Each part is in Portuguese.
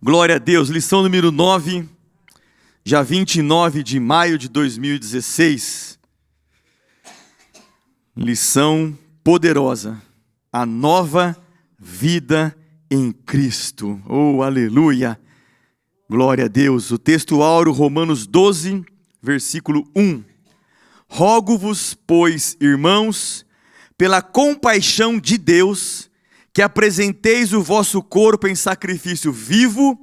Glória a Deus, lição número 9, dia 29 de maio de 2016. Lição poderosa, a nova vida em Cristo. Oh, aleluia! Glória a Deus. O texto áureo, Romanos 12, versículo 1. Rogo-vos, pois, irmãos, pela compaixão de Deus, que apresenteis o vosso corpo em sacrifício vivo,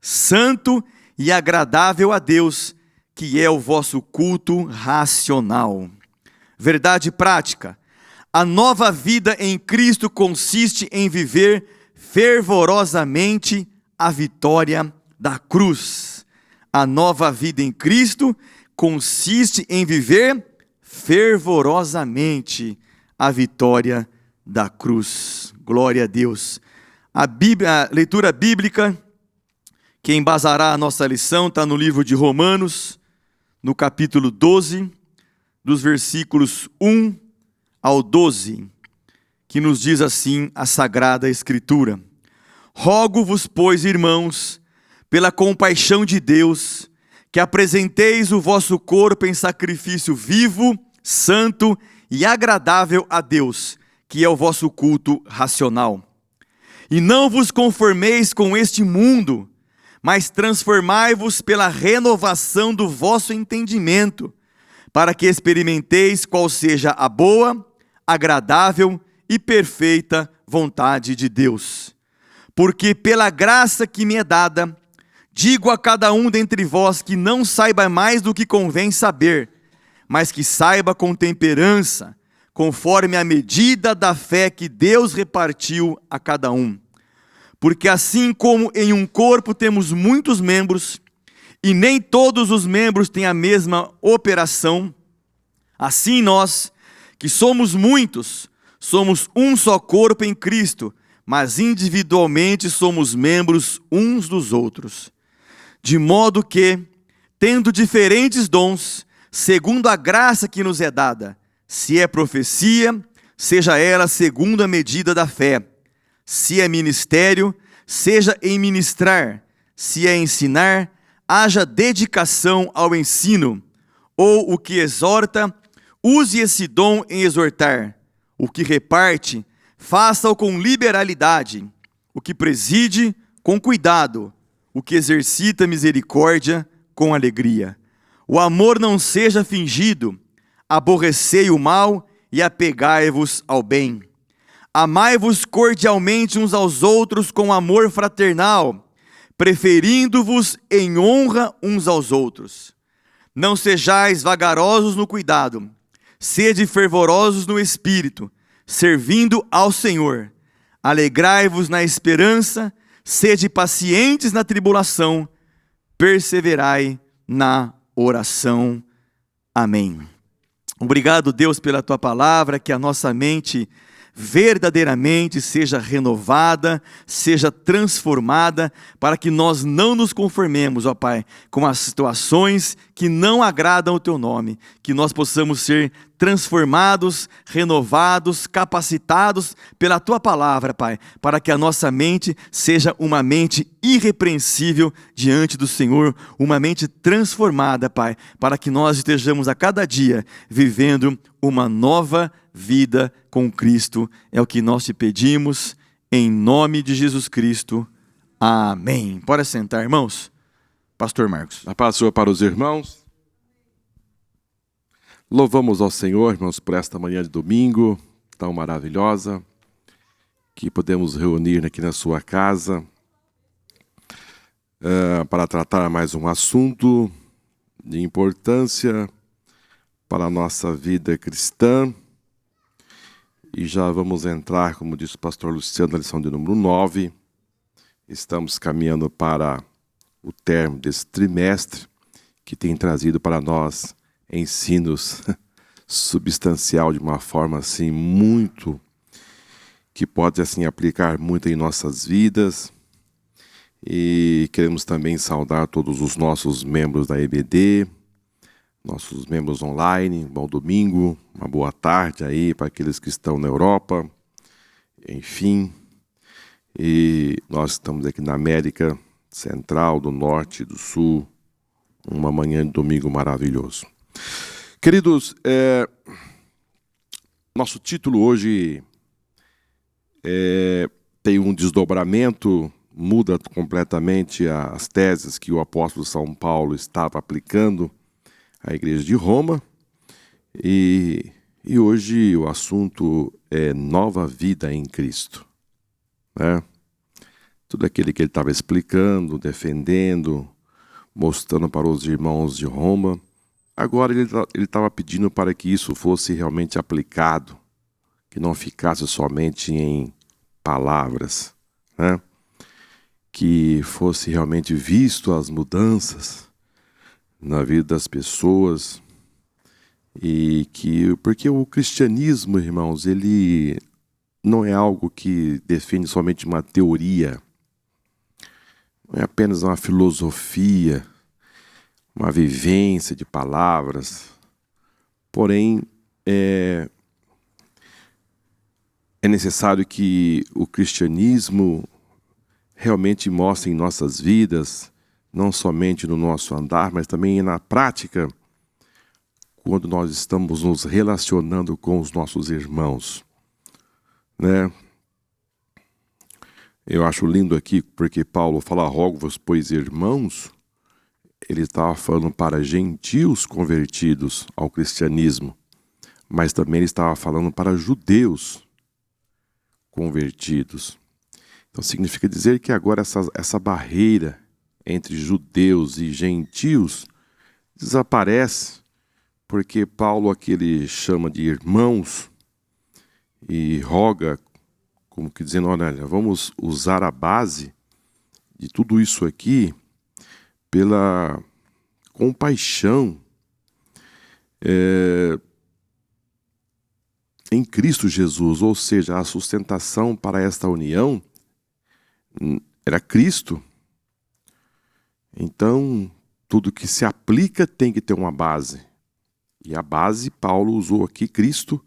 santo e agradável a Deus, que é o vosso culto racional. Verdade prática. A nova vida em Cristo consiste em viver fervorosamente a vitória da cruz. A nova vida em Cristo consiste em viver fervorosamente a vitória da cruz. Glória a Deus. A leitura bíblica que embasará a nossa lição está no livro de Romanos, no capítulo 12, dos versículos 1 ao 12, que nos diz assim a Sagrada Escritura: Rogo-vos, pois, irmãos, pela compaixão de Deus, que apresenteis o vosso corpo em sacrifício vivo, santo e agradável a Deus, que é o vosso culto racional. E não vos conformeis com este mundo, mas transformai-vos pela renovação do vosso entendimento, para que experimenteis qual seja a boa, agradável e perfeita vontade de Deus. Porque pela graça que me é dada, digo a cada um dentre vós que não saiba mais do que convém saber, mas que saiba com temperança, conforme a medida da fé que Deus repartiu a cada um. Porque assim como em um corpo temos muitos membros, e nem todos os membros têm a mesma operação, assim nós, que somos muitos, somos um só corpo em Cristo, mas individualmente somos membros uns dos outros. De modo que, tendo diferentes dons, segundo a graça que nos é dada, se é profecia, seja ela segundo a medida da fé. Se é ministério, seja em ministrar. Se é ensinar, haja dedicação ao ensino. Ou o que exorta, use esse dom em exortar. O que reparte, faça-o com liberalidade. O que preside, com cuidado. O que exercita misericórdia, com alegria. O amor não seja fingido. Aborrecei o mal e apegai-vos ao bem. Amai-vos cordialmente uns aos outros com amor fraternal, preferindo-vos em honra uns aos outros. Não sejais vagarosos no cuidado, sede fervorosos no espírito, servindo ao Senhor. Alegrai-vos na esperança, sede pacientes na tribulação, perseverai na oração. Amém. Obrigado, Deus, pela Tua palavra, que a nossa mente verdadeiramente seja renovada, seja transformada, para que nós não nos conformemos, ó Pai, com as situações que não agradam o Teu nome, que nós possamos ser transformados, renovados, capacitados pela Tua palavra, Pai, para que a nossa mente seja uma mente irrepreensível diante do Senhor, uma mente transformada, Pai, para que nós estejamos a cada dia vivendo uma nova vida com Cristo. É o que nós te pedimos, em nome de Jesus Cristo. Amém. Pode sentar, irmãos. Pastor Marcos. A paz do Senhor para os irmãos. Louvamos ao Senhor, irmãos, por esta manhã de domingo tão maravilhosa, que podemos reunir aqui na sua casa para tratar mais um assunto de importância para a nossa vida cristã. E já vamos entrar, como disse o pastor Luciano, na lição de número 9. Estamos caminhando para o término desse trimestre, que tem trazido para nós ensinos substancial de uma forma assim muito, que pode assim aplicar muito em nossas vidas. E queremos também saudar todos os nossos membros da EBD, nossos membros online. Bom domingo, uma boa tarde aí para aqueles que estão na Europa, enfim. E nós estamos aqui na América central, do norte, do sul. Uma manhã de domingo maravilhoso. Queridos, nosso título hoje tem um desdobramento, muda completamente as teses que o apóstolo São Paulo estava aplicando à igreja de Roma. E hoje o assunto é nova vida em Cristo, né? Tudo aquilo que ele estava explicando, defendendo, mostrando para os irmãos de Roma. Agora ele estava pedindo para que isso fosse realmente aplicado, que não ficasse somente em palavras, né? Que fosse realmente visto as mudanças na vida das pessoas. Porque o cristianismo, irmãos, ele não é algo que defende somente uma teoria, não é apenas uma filosofia, uma vivência de palavras. Porém, é necessário que o cristianismo realmente mostre em nossas vidas, não somente no nosso andar, mas também na prática, quando nós estamos nos relacionando com os nossos irmãos, né? Eu acho lindo aqui, porque Paulo fala, rogo-vos, pois irmãos, ele estava falando para gentios convertidos ao cristianismo, mas também ele estava falando para judeus convertidos. Então significa dizer que agora essa barreira entre judeus e gentios desaparece, porque Paulo aqui ele chama de irmãos e roga, como que dizendo, olha, vamos usar a base de tudo isso aqui pela compaixão em Cristo Jesus, ou seja, a sustentação para esta união era Cristo. Então, tudo que se aplica tem que ter uma base. E a base, Paulo usou aqui Cristo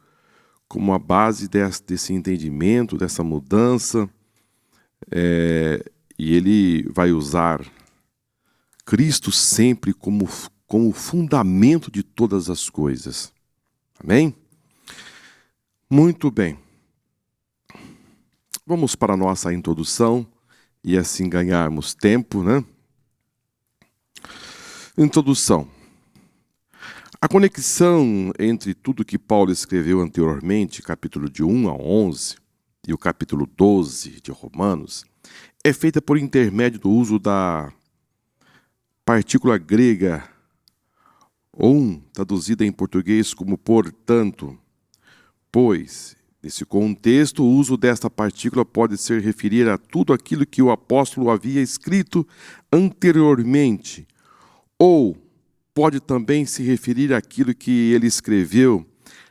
como a base desse entendimento, dessa mudança. E ele vai usar Cristo sempre como fundamento de todas as coisas. Amém? Muito bem. Vamos para a nossa introdução e assim ganharmos tempo, né? Introdução. A conexão entre tudo que Paulo escreveu anteriormente, capítulo de 1 a 11, e o capítulo 12 de Romanos, é feita por intermédio do uso da partícula grega on, traduzida em português como portanto, pois, nesse contexto, o uso desta partícula pode se referir a tudo aquilo que o apóstolo havia escrito anteriormente, ou pode também se referir àquilo que ele escreveu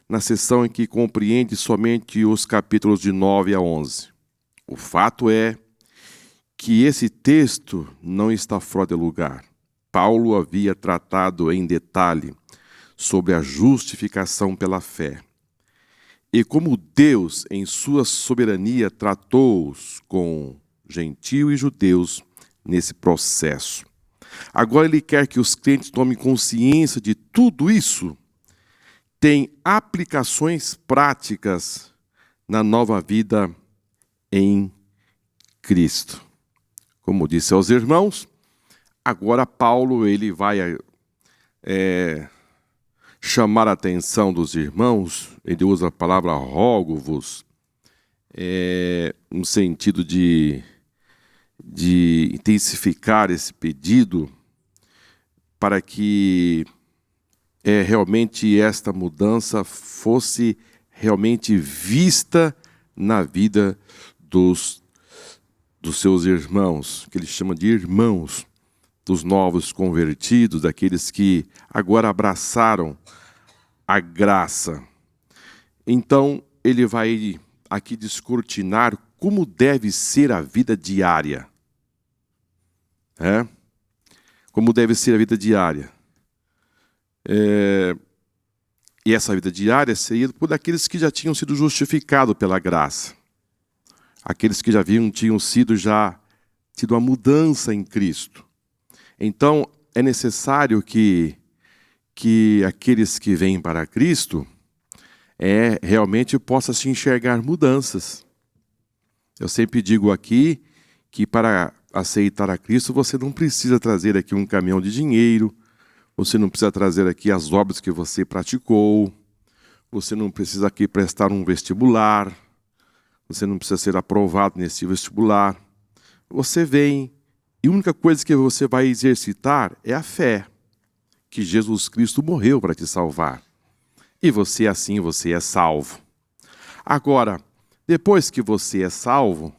na seção em que compreende somente os capítulos de 9 a 11. O fato é que esse texto não está fora de lugar. Paulo havia tratado em detalhe sobre a justificação pela fé. E como Deus, em sua soberania, tratou-os com gentios e judeus nesse processo. Agora ele quer que os crentes tomem consciência de tudo isso. Tem aplicações práticas na nova vida em Cristo. Como disse aos irmãos, agora Paulo ele vai chamar a atenção dos irmãos. Ele usa a palavra rogo-vos, no sentido de intensificar esse pedido para que realmente esta mudança fosse realmente vista na vida dos seus irmãos, que ele chama de irmãos, dos novos convertidos, daqueles que agora abraçaram a graça. Então, ele vai aqui descortinar como deve ser a vida diária. Como deve ser a vida diária. E essa vida diária seria por aqueles que já tinham sido justificados pela graça. Aqueles que tinham sido já tido uma mudança em Cristo. Então, é necessário que aqueles que vêm para Cristo realmente possam se enxergar mudanças. Eu sempre digo aqui que para aceitar a Cristo, você não precisa trazer aqui um caminhão de dinheiro, você não precisa trazer aqui as obras que você praticou, você não precisa aqui prestar um vestibular, você não precisa ser aprovado nesse vestibular. Você vem e a única coisa que você vai exercitar é a fé, que Jesus Cristo morreu para te salvar. E você assim, você é salvo. Agora, depois que você é salvo,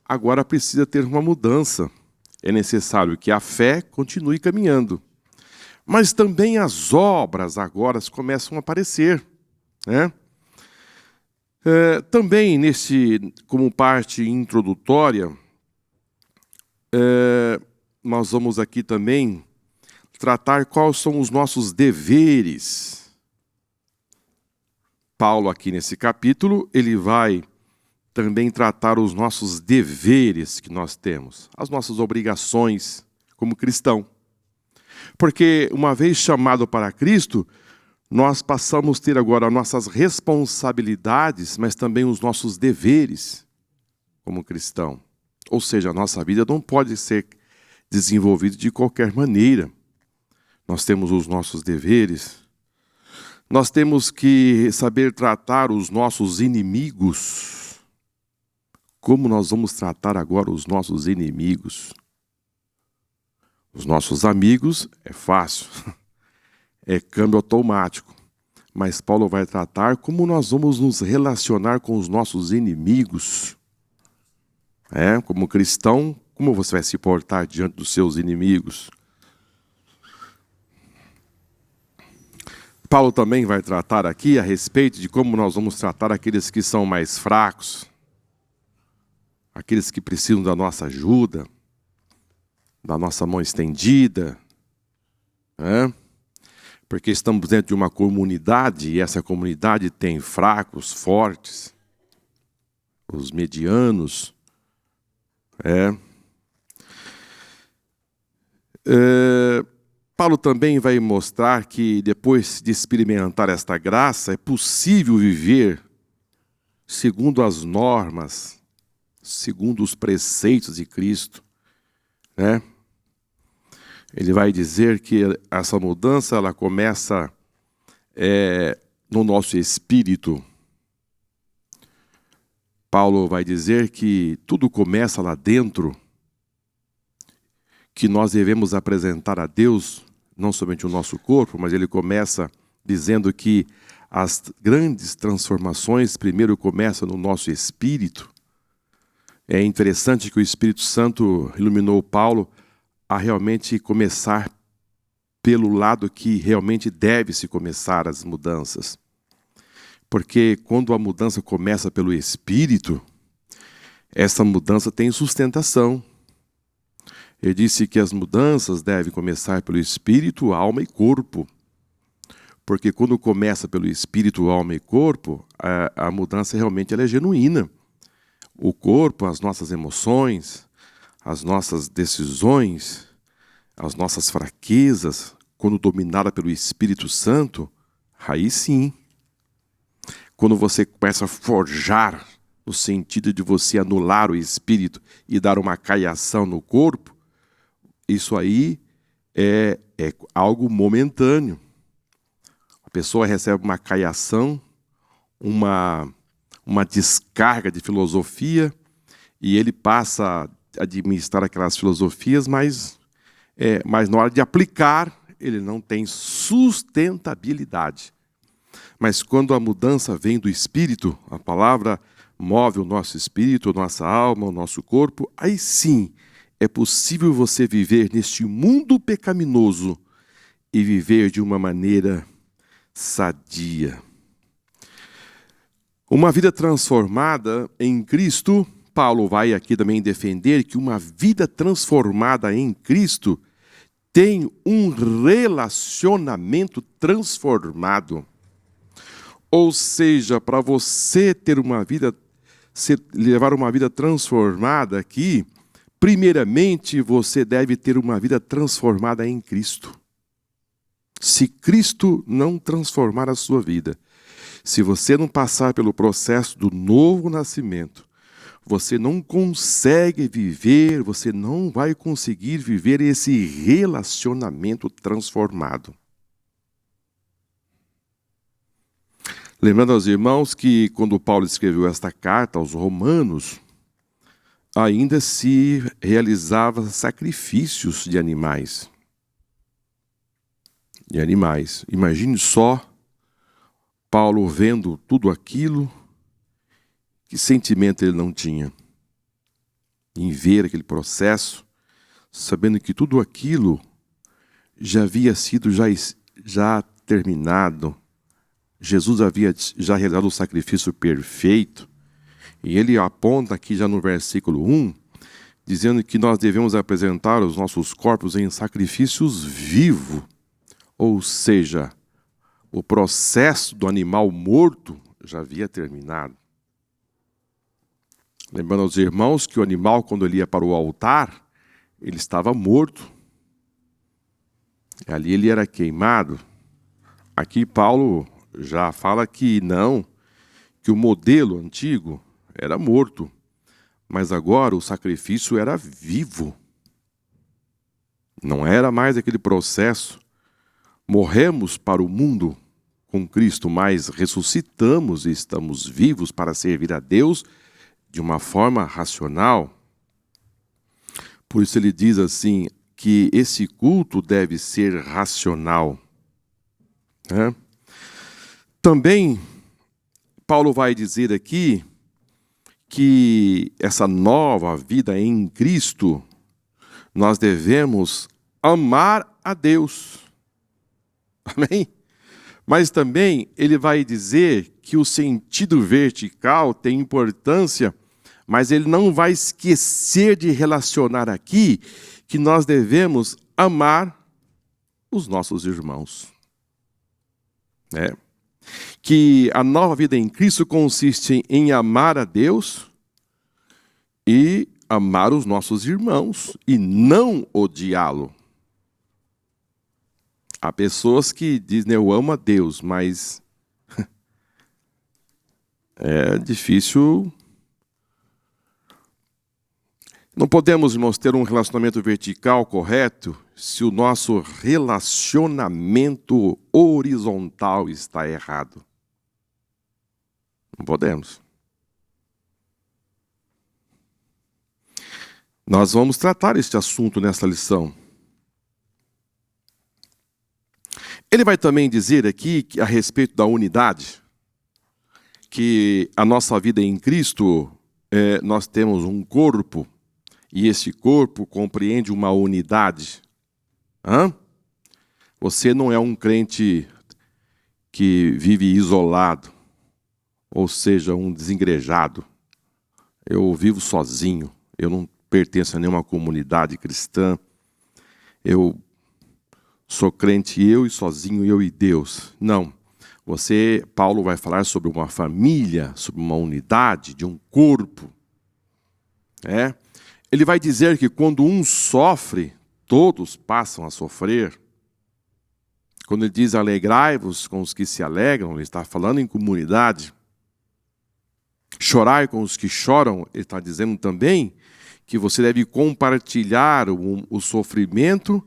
agora precisa ter uma mudança. É necessário que a fé continue caminhando. Mas também as obras agora começam a aparecer, né? Também, como parte introdutória, nós vamos aqui também tratar quais são os nossos deveres. Paulo, aqui nesse capítulo, ele vai também tratar os nossos deveres que nós temos, as nossas obrigações como cristão. Porque uma vez chamado para Cristo, nós passamos a ter agora nossas responsabilidades, mas também os nossos deveres como cristão. Ou seja, a nossa vida não pode ser desenvolvida de qualquer maneira. Nós temos os nossos deveres. Nós temos que saber tratar os nossos inimigos. Como nós vamos tratar agora os nossos inimigos? Os nossos amigos é fácil, é câmbio automático. Mas Paulo vai tratar como nós vamos nos relacionar com os nossos inimigos. Como cristão, como você vai se portar diante dos seus inimigos? Paulo também vai tratar aqui a respeito de como nós vamos tratar aqueles que são mais fracos, aqueles que precisam da nossa ajuda, da nossa mão estendida, porque estamos dentro de uma comunidade e essa comunidade tem fracos, fortes, os medianos. Paulo também vai mostrar que depois de experimentar esta graça, é possível viver segundo as normas, segundo os preceitos de Cristo, Ele vai dizer que essa mudança ela começa no nosso espírito. Paulo vai dizer que tudo começa lá dentro, que nós devemos apresentar a Deus, não somente o nosso corpo, mas ele começa dizendo que as grandes transformações primeiro começam no nosso espírito. É interessante que o Espírito Santo iluminou Paulo a realmente começar pelo lado que realmente deve-se começar as mudanças. Porque quando a mudança começa pelo Espírito, essa mudança tem sustentação. Ele disse que as mudanças devem começar pelo Espírito, alma e corpo. Porque quando começa pelo Espírito, alma e corpo, a mudança realmente ela é genuína. O corpo, as nossas emoções, as nossas decisões, as nossas fraquezas, quando dominada pelo Espírito Santo, aí sim. Quando você começa a forjar, no sentido de você anular o Espírito e dar uma caiação no corpo, isso aí é algo momentâneo. A pessoa recebe uma caiação, uma descarga de filosofia, e ele passa a administrar aquelas filosofias, mas na hora de aplicar, ele não tem sustentabilidade. Mas quando a mudança vem do Espírito, a palavra move o nosso espírito, a nossa alma, o nosso corpo, aí sim é possível você viver neste mundo pecaminoso e viver de uma maneira sadia. Uma vida transformada em Cristo, Paulo vai aqui também defender que uma vida transformada em Cristo tem um relacionamento transformado. Ou seja, para você ter uma vida, levar uma vida transformada aqui, primeiramente você deve ter uma vida transformada em Cristo. Se Cristo não transformar a sua vida, se você não passar pelo processo do novo nascimento, você não consegue viver, você não vai conseguir viver esse relacionamento transformado. Lembrando aos irmãos que quando Paulo escreveu esta carta aos Romanos, ainda se realizava sacrifícios de animais. Imagine só Paulo vendo tudo aquilo, que sentimento ele não tinha em ver aquele processo, sabendo que tudo aquilo já havia sido já terminado. Jesus havia já realizado o sacrifício perfeito. E ele aponta aqui já no versículo 1, dizendo que nós devemos apresentar os nossos corpos em sacrifícios vivos. Ou seja, o processo do animal morto já havia terminado. Lembrando aos irmãos que o animal, quando ele ia para o altar, ele estava morto. Ali ele era queimado. Aqui Paulo já fala que não, que o modelo antigo era morto, mas agora o sacrifício era vivo. Não era mais aquele processo. Morremos para o mundo com Cristo, mas ressuscitamos e estamos vivos para servir a Deus de uma forma racional. Por isso ele diz assim, que esse culto deve ser racional. Também, Paulo vai dizer aqui que essa nova vida em Cristo, nós devemos amar a Deus. Amém? Mas também ele vai dizer que o sentido vertical tem importância, mas ele não vai esquecer de relacionar aqui que nós devemos amar os nossos irmãos. Que a nova vida em Cristo consiste em amar a Deus e amar os nossos irmãos e não odiá-lo. Há pessoas que dizem, eu amo a Deus, mas é difícil. Não podemos, irmãos, ter um relacionamento vertical correto se o nosso relacionamento horizontal está errado. Não podemos. Nós vamos tratar este assunto nessa lição. Ele vai também dizer aqui, a respeito da unidade, que a nossa vida em Cristo, nós temos um corpo, e esse corpo compreende uma unidade. Você não é um crente que vive isolado, ou seja, um desengrejado. Eu vivo sozinho, eu não pertenço a nenhuma comunidade cristã, eu sou crente eu e sozinho, eu e Deus. Não. Paulo vai falar sobre uma família, sobre uma unidade, de um corpo. Ele vai dizer que quando um sofre, todos passam a sofrer. Quando ele diz alegrai-vos com os que se alegram, ele está falando em comunidade. Chorai com os que choram, ele está dizendo também que você deve compartilhar o sofrimento,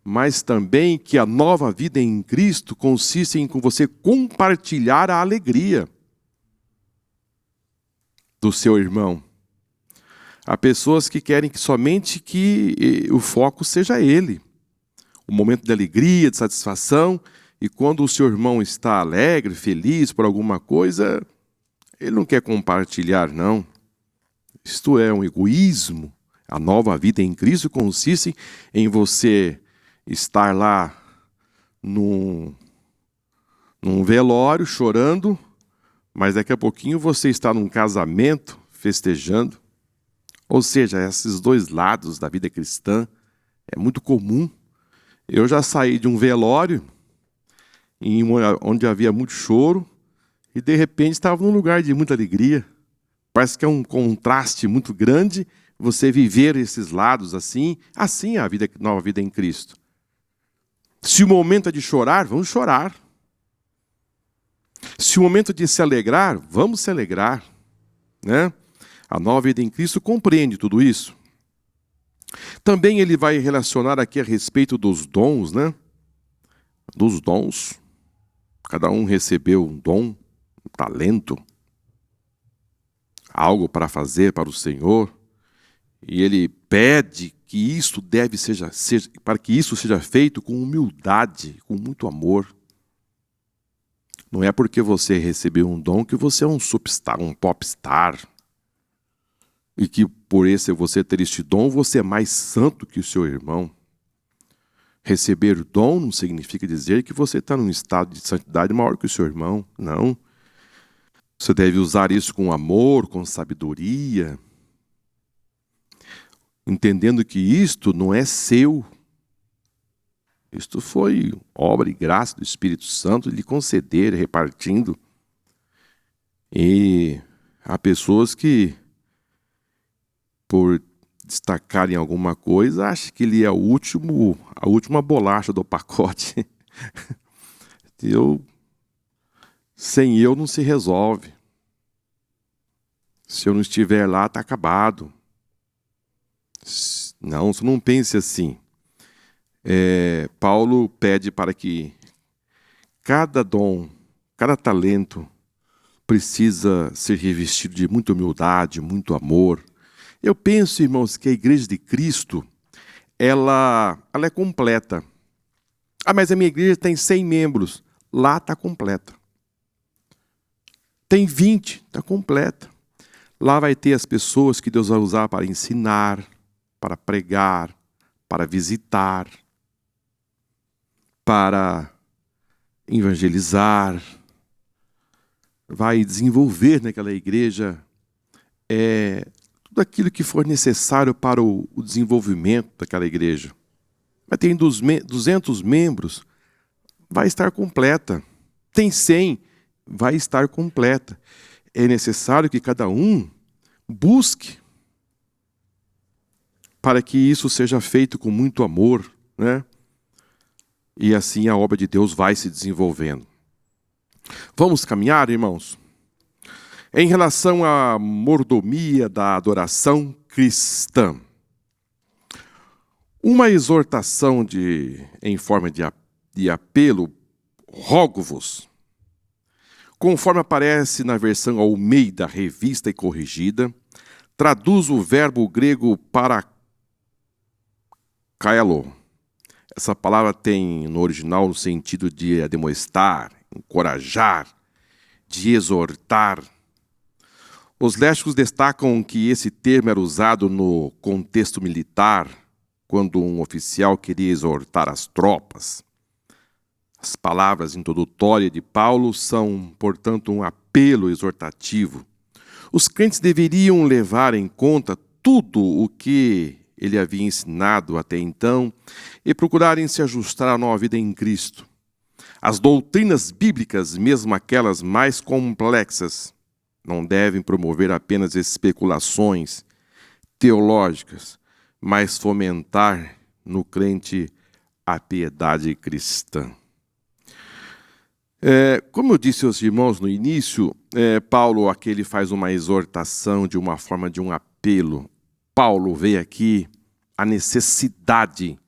mas também que a nova vida em Cristo consiste em você compartilhar a alegria do seu irmão. Há pessoas que querem somente que o foco seja ele, um momento de alegria, de satisfação, e quando o seu irmão está alegre, feliz por alguma coisa, ele não quer compartilhar, não. Isto é um egoísmo. A nova vida em Cristo consiste em você estar lá num velório chorando, mas daqui a pouquinho você está num casamento festejando. Ou seja, esses dois lados da vida cristã é muito comum. Eu já saí de um velório onde havia muito choro e de repente estava num lugar de muita alegria. Parece que é um contraste muito grande você viver esses lados assim é a vida, nova vida em Cristo. Se o momento é de chorar, vamos chorar. Se o momento é de se alegrar, vamos se alegrar, né? A nova vida em Cristo compreende tudo isso. Também ele vai relacionar aqui a respeito dos dons, né? Dos dons. Cada um recebeu um dom, um talento, algo para fazer para o Senhor. E ele pede que isso para que isso seja feito com humildade, com muito amor. Não é porque você recebeu um dom que você é um superstar, um popstar. E que por você ter este dom, você é mais santo que o seu irmão. Receber dom não significa dizer que você está num estado de santidade maior que o seu irmão. Não. Você deve usar isso com amor, com sabedoria, entendendo que isto não é seu. Isto foi obra e graça do Espírito Santo lhe conceder, repartindo. E há pessoas que, por destacarem alguma coisa, acham que ele é a última bolacha do pacote. Sem eu não se resolve. Se eu não estiver lá, está acabado. Não, você não pense assim. Paulo pede para que cada dom, cada talento precisa ser revestido de muita humildade, muito amor. Eu penso, irmãos, que a Igreja de Cristo, ela é completa. Mas a minha igreja tem 100 membros. Lá está completa. Tem 20, está completa. Lá vai ter as pessoas que Deus vai usar para ensinar, para pregar, para visitar, para evangelizar. Vai desenvolver naquela igreja tudo aquilo que for necessário para o desenvolvimento daquela igreja. Mas tem 200 membros, vai estar completa. Tem 100, vai estar completa. É necessário que cada um busque para que isso seja feito com muito amor, né? E assim a obra de Deus vai se desenvolvendo. Vamos caminhar, irmãos? Em relação à mordomia da adoração cristã, uma exortação em forma de apelo, rogo-vos, conforme aparece na versão Almeida, revista e corrigida, traduz o verbo grego parakaelo. Essa palavra tem no original o sentido de admoestar, encorajar, de exortar. Os léxicos destacam que esse termo era usado no contexto militar, quando um oficial queria exortar as tropas. As palavras introdutórias de Paulo são, portanto, um apelo exortativo. Os crentes deveriam levar em conta tudo o que ele havia ensinado até então e procurarem se ajustar à nova vida em Cristo. As doutrinas bíblicas, mesmo aquelas mais complexas, não devem promover apenas especulações teológicas, mas fomentar no crente a piedade cristã. Como eu disse aos irmãos no início, Paulo aqui ele faz uma exortação de uma forma de um apelo. Paulo vê aqui a necessidade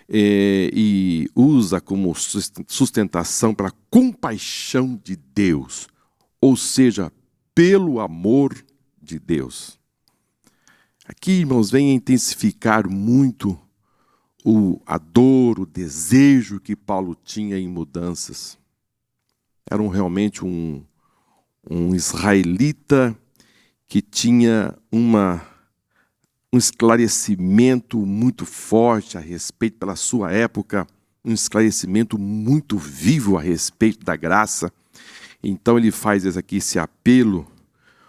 e usa como sustentação pela compaixão de Deus, ou seja, pelo amor de Deus. Aqui, irmãos, vem intensificar muito a dor, o desejo que Paulo tinha em mudanças. Era realmente um israelita que tinha um esclarecimento muito forte a respeito, pela sua época, um esclarecimento muito vivo a respeito da graça. Então ele faz aqui esse apelo,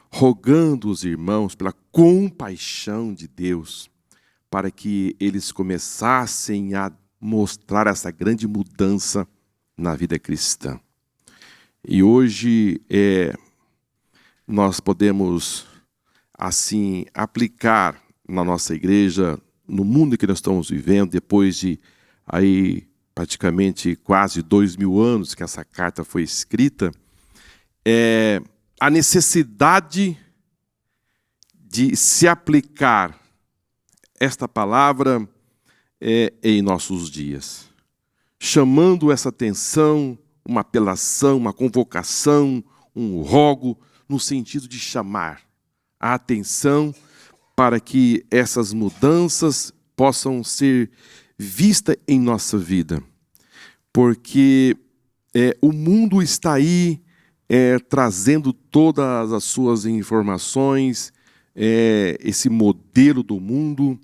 rogando os irmãos pela compaixão de Deus, para que eles começassem a mostrar essa grande mudança na vida cristã. E hoje nós podemos assim aplicar na nossa igreja, no mundo que nós estamos vivendo, depois de aí praticamente quase 2000 anos que essa carta foi escrita, a necessidade de se aplicar esta palavra em nossos dias, chamando essa atenção, uma apelação, uma convocação, um rogo, no sentido de chamar a atenção para que essas mudanças possam ser vistas em nossa vida. Porque o mundo está aí trazendo todas as suas informações, esse modelo do mundo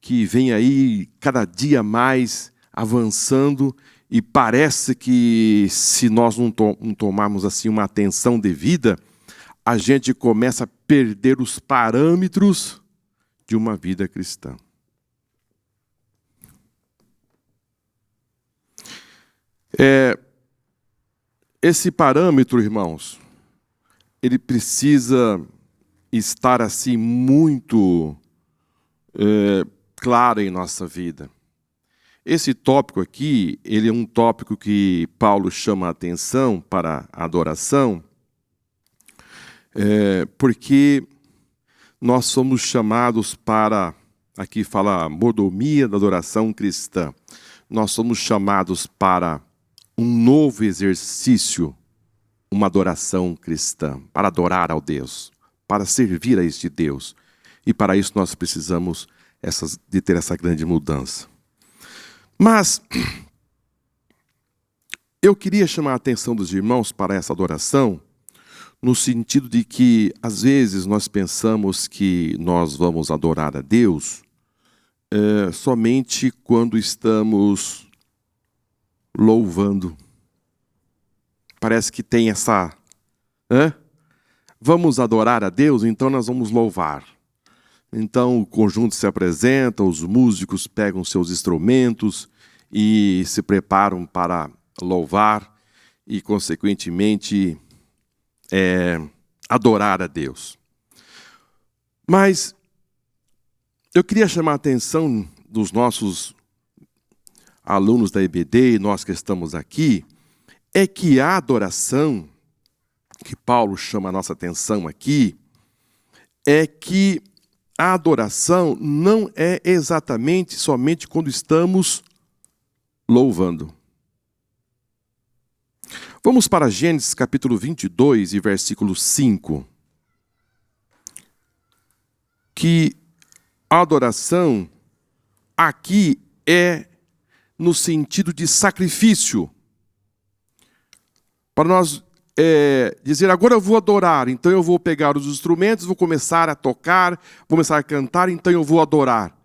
que vem aí cada dia mais avançando, e parece que se nós não tomarmos assim uma atenção devida, a gente começa a perder os parâmetros de uma vida cristã. Esse parâmetro, irmãos, ele precisa estar assim muito claro em nossa vida. Esse tópico aqui, ele é um tópico que Paulo chama a atenção para a adoração, porque nós somos chamados para, aqui fala a mordomia da adoração cristã, nós somos chamados para um novo exercício, uma adoração cristã, para adorar ao Deus, para servir a este Deus. E para isso nós precisamos de ter essa grande mudança. Mas eu queria chamar a atenção dos irmãos para essa adoração, no sentido de que, às vezes, nós pensamos que nós vamos adorar a Deus somente quando estamos louvando. Parece que tem essa... Vamos adorar a Deus, então nós vamos louvar. Então o conjunto se apresenta, os músicos pegam seus instrumentos e se preparam para louvar e, consequentemente, adorar a Deus. Mas eu queria chamar a atenção dos nossos alunos da EBD, nós que estamos aqui, é que a adoração, que Paulo chama a nossa atenção aqui, é que a adoração não é exatamente somente quando estamos louvando. Vamos para Gênesis capítulo 22 e versículo 5. Que a adoração aqui é no sentido de sacrifício. Para nós dizer, agora eu vou adorar, então eu vou pegar os instrumentos, vou começar a tocar, vou começar a cantar, então eu vou adorar.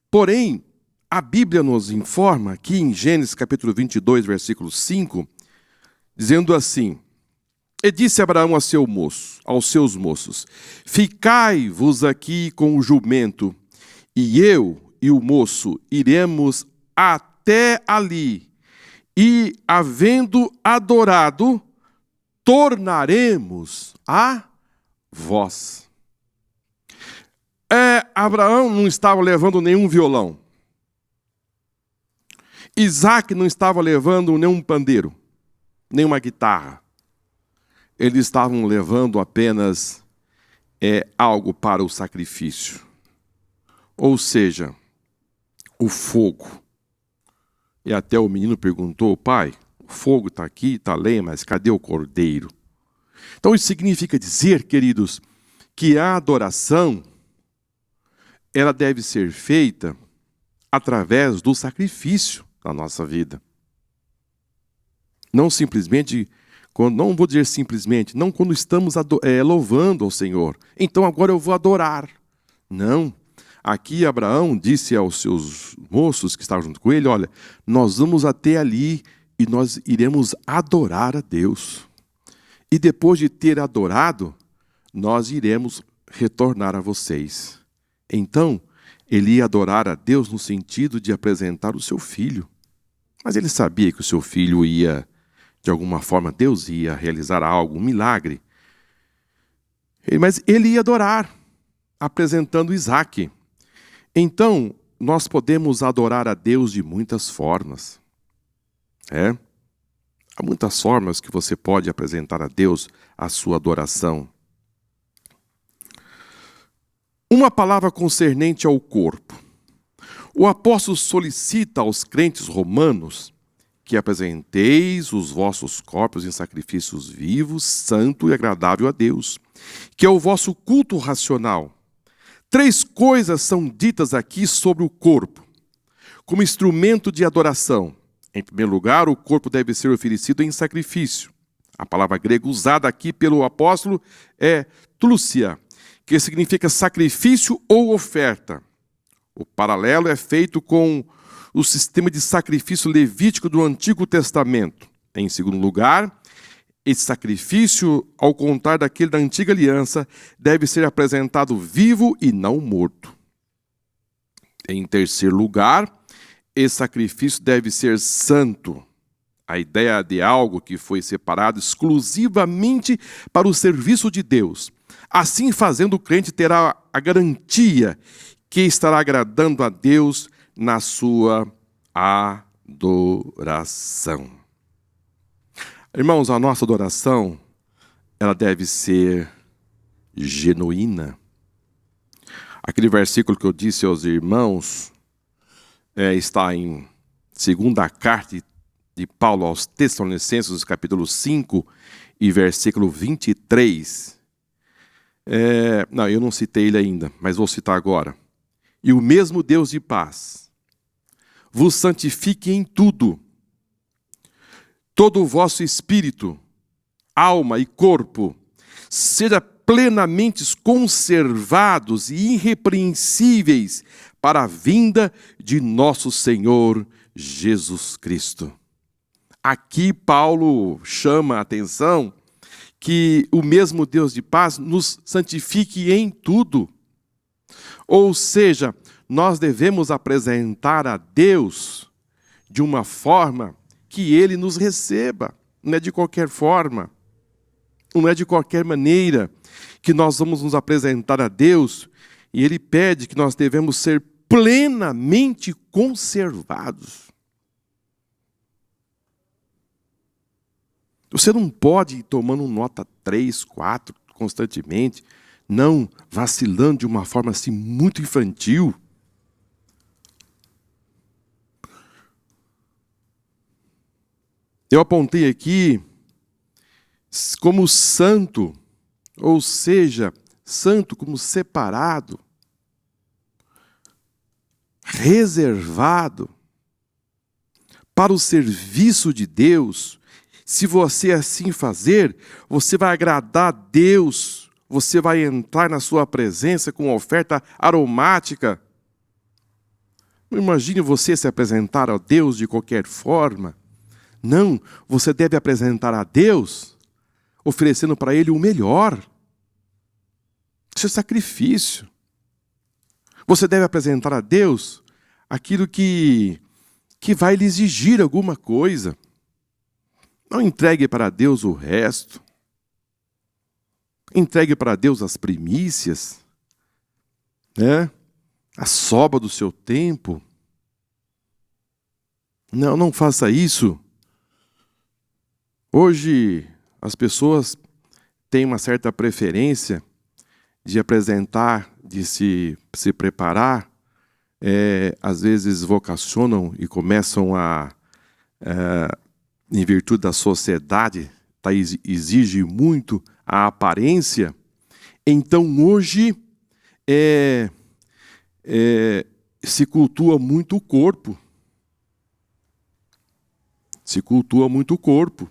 Porém, a Bíblia nos informa aqui em Gênesis capítulo 22, versículo 5, dizendo assim: E disse Abraão aos seus moços, ficai-vos aqui com o jumento, e eu e o moço iremos até ali, e havendo adorado, tornaremos a vós. Abraão não estava levando nenhum violão. Isaac não estava levando nenhum pandeiro, nenhuma guitarra. Eles estavam levando apenas algo para o sacrifício. Ou seja, o fogo. E até o menino perguntou, pai, o fogo está aqui, está a lenha, mas cadê o cordeiro? Então isso significa dizer, queridos, que a adoração, ela deve ser feita através do sacrifício na nossa vida. Não simplesmente, não vou dizer simplesmente, não quando estamos louvando ao Senhor. Então agora eu vou adorar. Não. Aqui Abraão disse aos seus moços que estavam junto com ele, olha, nós vamos até ali e nós iremos adorar a Deus. E depois de ter adorado, nós iremos retornar a vocês. Então, ele ia adorar a Deus no sentido de apresentar o seu filho. Mas ele sabia que o seu filho ia, de alguma forma, Deus ia realizar algo, um milagre. Mas ele ia adorar. apresentando Isaque. Então, nós podemos adorar a Deus de muitas formas. Há muitas formas que você pode apresentar a Deus a sua adoração. Uma palavra concernente ao corpo. O apóstolo solicita aos crentes romanos que apresenteis os vossos corpos em sacrifícios vivos, santo e agradável a Deus, que é o vosso culto racional. 3 coisas são ditas aqui sobre o corpo, como instrumento de adoração. Em primeiro lugar, o corpo deve ser oferecido em sacrifício. A palavra grega usada aqui pelo apóstolo é tlousia, que significa sacrifício ou oferta. O paralelo é feito com o sistema de sacrifício levítico do Antigo Testamento. Em segundo lugar, esse sacrifício, ao contrário daquele da Antiga Aliança, deve ser apresentado vivo e não morto. Em terceiro lugar, esse sacrifício deve ser santo. A ideia de algo que foi separado exclusivamente para o serviço de Deus. Assim fazendo, o crente terá a garantia que estará agradando a Deus na sua adoração. Irmãos, a nossa adoração, ela deve ser genuína. Aquele versículo que eu disse aos irmãos está em 2ª carta de Paulo aos Tessalonicenses, capítulo 5 e versículo 23. Não, eu não citei ele ainda, mas vou citar agora. E o mesmo Deus de paz vos santifique em tudo, todo o vosso espírito, alma e corpo, seja plenamente conservados e irrepreensíveis para a vinda de nosso Senhor Jesus Cristo. Aqui Paulo chama a atenção que o mesmo Deus de paz nos santifique em tudo. Ou seja, nós devemos apresentar a Deus de uma forma que Ele nos receba. Não é de qualquer forma, não é de qualquer maneira que nós vamos nos apresentar a Deus, e Ele pede que nós devemos ser plenamente conservados. Você não pode ir tomando nota 3, 4 constantemente, não vacilando de uma forma assim muito infantil. Eu apontei aqui como santo, ou seja, santo como separado, reservado para o serviço de Deus. Se você assim fazer, você vai agradar a Deus, você vai entrar na sua presença com uma oferta aromática. Não imagine você se apresentar a Deus de qualquer forma. Não, você deve apresentar a Deus oferecendo para Ele o melhor. Isso é sacrifício. Você deve apresentar a Deus aquilo que vai lhe exigir alguma coisa. Não entregue para Deus o resto. Entregue para Deus as primícias, a sobra do seu tempo. Não faça isso. Hoje, as pessoas têm uma certa preferência de apresentar, de se preparar, às vezes vocacionam e começam em virtude da sociedade, exige muito a aparência. Então, hoje, se cultua muito o corpo. Se cultua muito o corpo.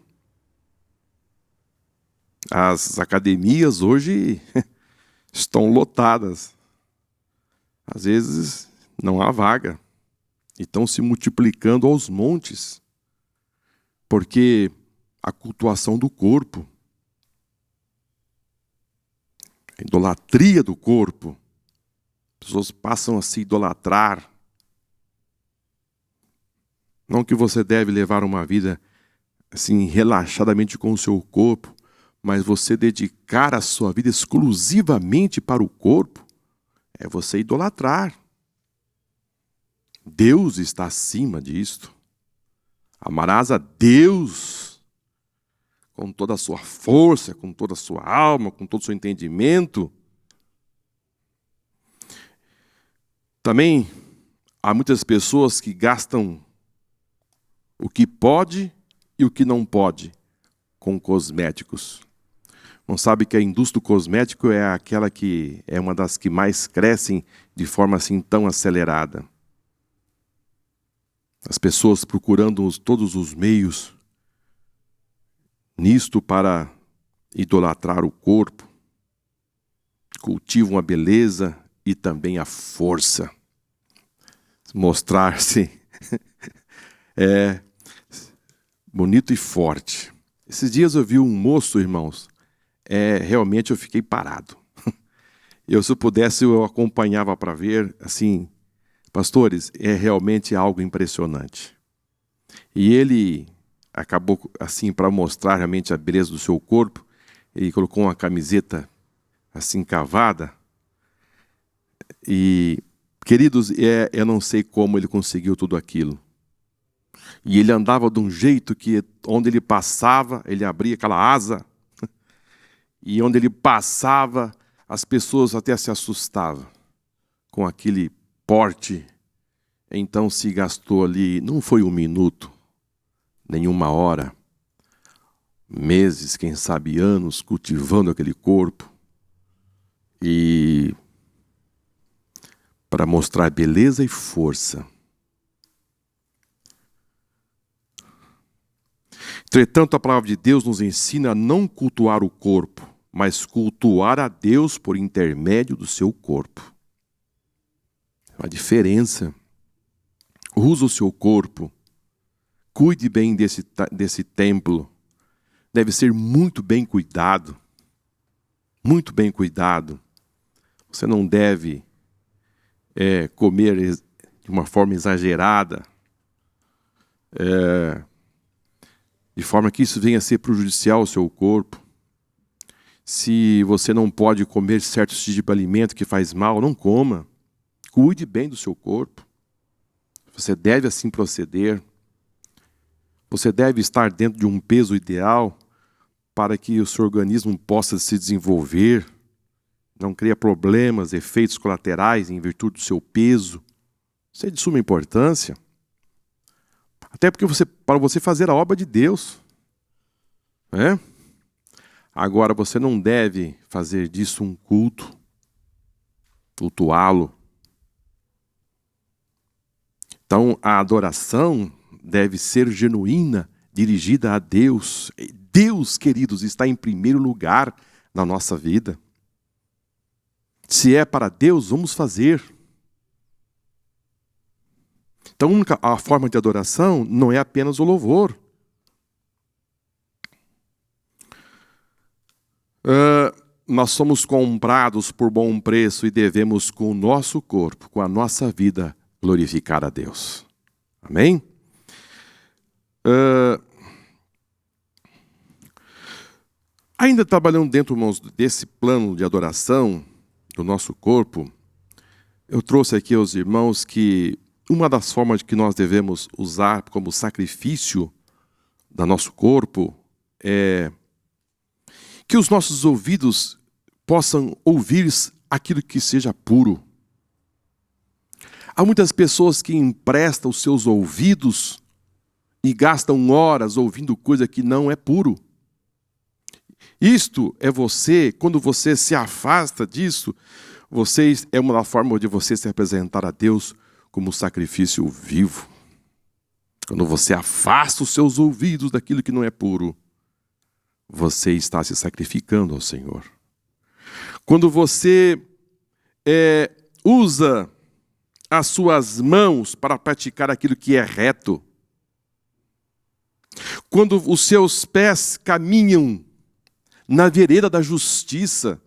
As academias hoje estão lotadas. Às vezes não há vaga. E estão se multiplicando aos montes. Porque a cultuação do corpo, a idolatria do corpo, as pessoas passam a se idolatrar. Não que você deve levar uma vida assim relaxadamente com o seu corpo, mas você dedicar a sua vida exclusivamente para o corpo, é você idolatrar. Deus está acima disto. Amarás a Deus com toda a sua força, com toda a sua alma, com todo o seu entendimento. Também há muitas pessoas que gastam o que pode e o que não pode com cosméticos. Não sabe que a indústria do cosmético é aquela que é uma das que mais crescem de forma assim tão acelerada. As pessoas procurando todos os meios nisto para idolatrar o corpo, cultivam a beleza e também a força. Mostrar-se bonito e forte. Esses dias eu vi um moço, irmãos, realmente eu fiquei parado. Se eu pudesse, eu acompanhava para ver, assim, pastores, é realmente algo impressionante. E ele acabou, assim, para mostrar realmente a beleza do seu corpo, ele colocou uma camiseta, assim, cavada. E, queridos, eu não sei como ele conseguiu tudo aquilo. E ele andava de um jeito que, onde ele passava, ele abria aquela asa, e onde ele passava, as pessoas até se assustavam com aquele porte. Então se gastou ali, não foi 1 minuto, nem 1 hora, meses, quem sabe anos, cultivando aquele corpo. E para mostrar beleza e força. Entretanto, a palavra de Deus nos ensina a não cultuar o corpo, mas cultuar a Deus por intermédio do seu corpo. É uma diferença. Usa o seu corpo. Cuide bem desse templo. Deve ser muito bem cuidado. Muito bem cuidado. Você não deve comer de uma forma exagerada. De forma que isso venha a ser prejudicial ao seu corpo. Se você não pode comer certos tipos de alimento que faz mal, não coma. Cuide bem do seu corpo. Você deve assim proceder. Você deve estar dentro de um peso ideal para que o seu organismo possa se desenvolver. Não cria problemas, efeitos colaterais em virtude do seu peso. Isso é de suma importância. Até porque para você fazer a obra de Deus. Agora, você não deve fazer disso um culto. Cultuá-lo. Então, a adoração deve ser genuína, dirigida a Deus. Deus, queridos, está em primeiro lugar na nossa vida. Se é para Deus, vamos fazer. Então, a forma de adoração não é apenas o louvor. Nós somos comprados por bom preço e devemos, com o nosso corpo, com a nossa vida, glorificar a Deus. Amém? Ainda trabalhando dentro, irmãos, desse plano de adoração do nosso corpo, eu trouxe aqui aos irmãos que uma das formas que nós devemos usar como sacrifício do nosso corpo é que os nossos ouvidos possam ouvir aquilo que seja puro. Há muitas pessoas que emprestam os seus ouvidos e gastam horas ouvindo coisa que não é puro. Isto é você, quando você se afasta disso, é uma forma de você se apresentar a Deus como sacrifício vivo. Quando você afasta os seus ouvidos daquilo que não é puro, você está se sacrificando ao Senhor. Quando você usa as suas mãos para praticar aquilo que é reto, quando os seus pés caminham na vereda da justiça,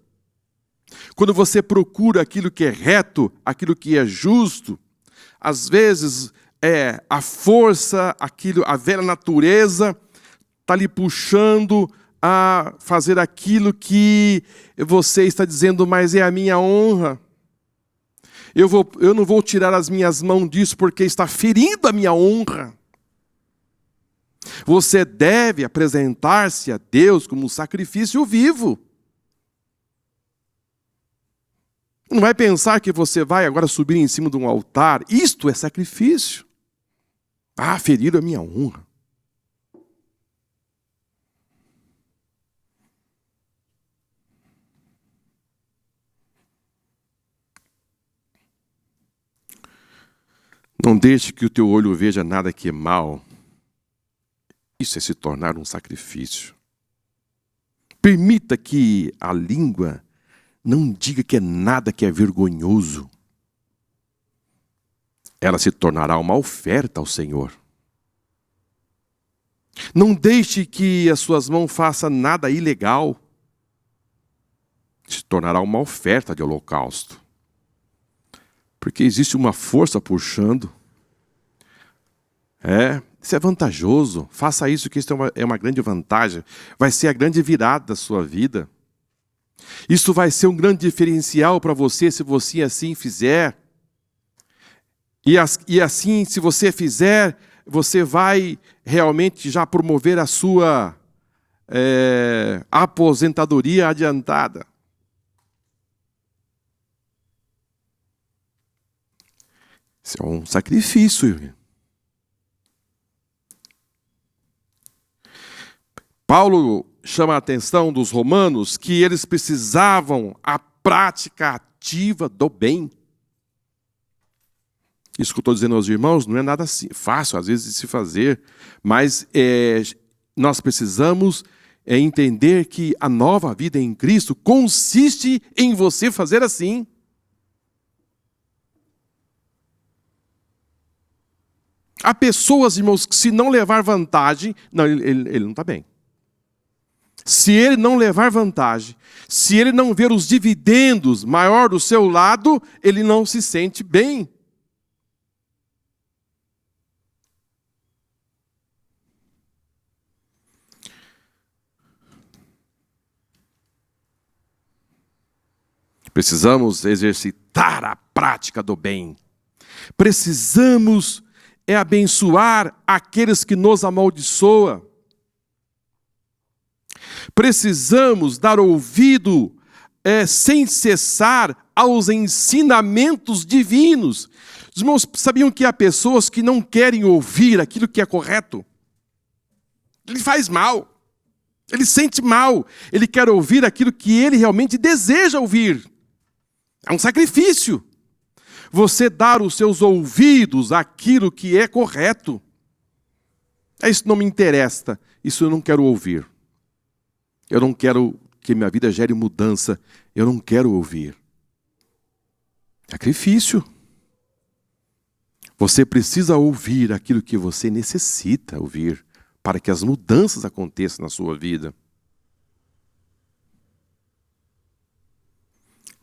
quando você procura aquilo que é reto, aquilo que é justo, às vezes a força, a velha natureza está lhe puxando a fazer aquilo que você está dizendo, mas é a minha honra. Eu não vou tirar as minhas mãos disso porque está ferindo a minha honra. Você deve apresentar-se a Deus como um sacrifício vivo. Não vai pensar que você vai agora subir em cima de um altar. Isto é sacrifício. Feriram a minha honra. Não deixe que o teu olho veja nada que é mal. Isso é se tornar um sacrifício. Permita que a língua não diga que é nada que é vergonhoso. Ela se tornará uma oferta ao Senhor. Não deixe que as suas mãos façam nada ilegal. Se tornará uma oferta de holocausto. Porque existe uma força puxando. Isso é vantajoso. Faça isso, que isso é uma grande vantagem. Vai ser a grande virada da sua vida. Isso vai ser um grande diferencial para você, se você assim fizer. E assim, se você fizer, você vai realmente já promover a sua aposentadoria adiantada. Isso é um sacrifício. Paulo chama a atenção dos romanos que eles precisavam a prática ativa do bem. Isso que eu estou dizendo aos irmãos não é nada assim, fácil, às vezes, de se fazer, mas nós precisamos entender que a nova vida em Cristo consiste em você fazer assim. Há pessoas, irmãos, que se não levar vantagem, não, ele não está bem. Se ele não levar vantagem, se ele não ver os dividendos maior do seu lado, ele não se sente bem. Precisamos exercitar a prática do bem. Precisamos abençoar aqueles que nos amaldiçoam. Precisamos dar ouvido sem cessar aos ensinamentos divinos. Os irmãos sabiam que há pessoas que não querem ouvir aquilo que é correto? Ele faz mal. Ele sente mal. Ele quer ouvir aquilo que ele realmente deseja ouvir. É um sacrifício. Você dar os seus ouvidos àquilo que é correto. Isso não me interessa. Isso eu não quero ouvir. Eu não quero que minha vida gere mudança. Eu não quero ouvir. Sacrifício. Você precisa ouvir aquilo que você necessita ouvir para que as mudanças aconteçam na sua vida.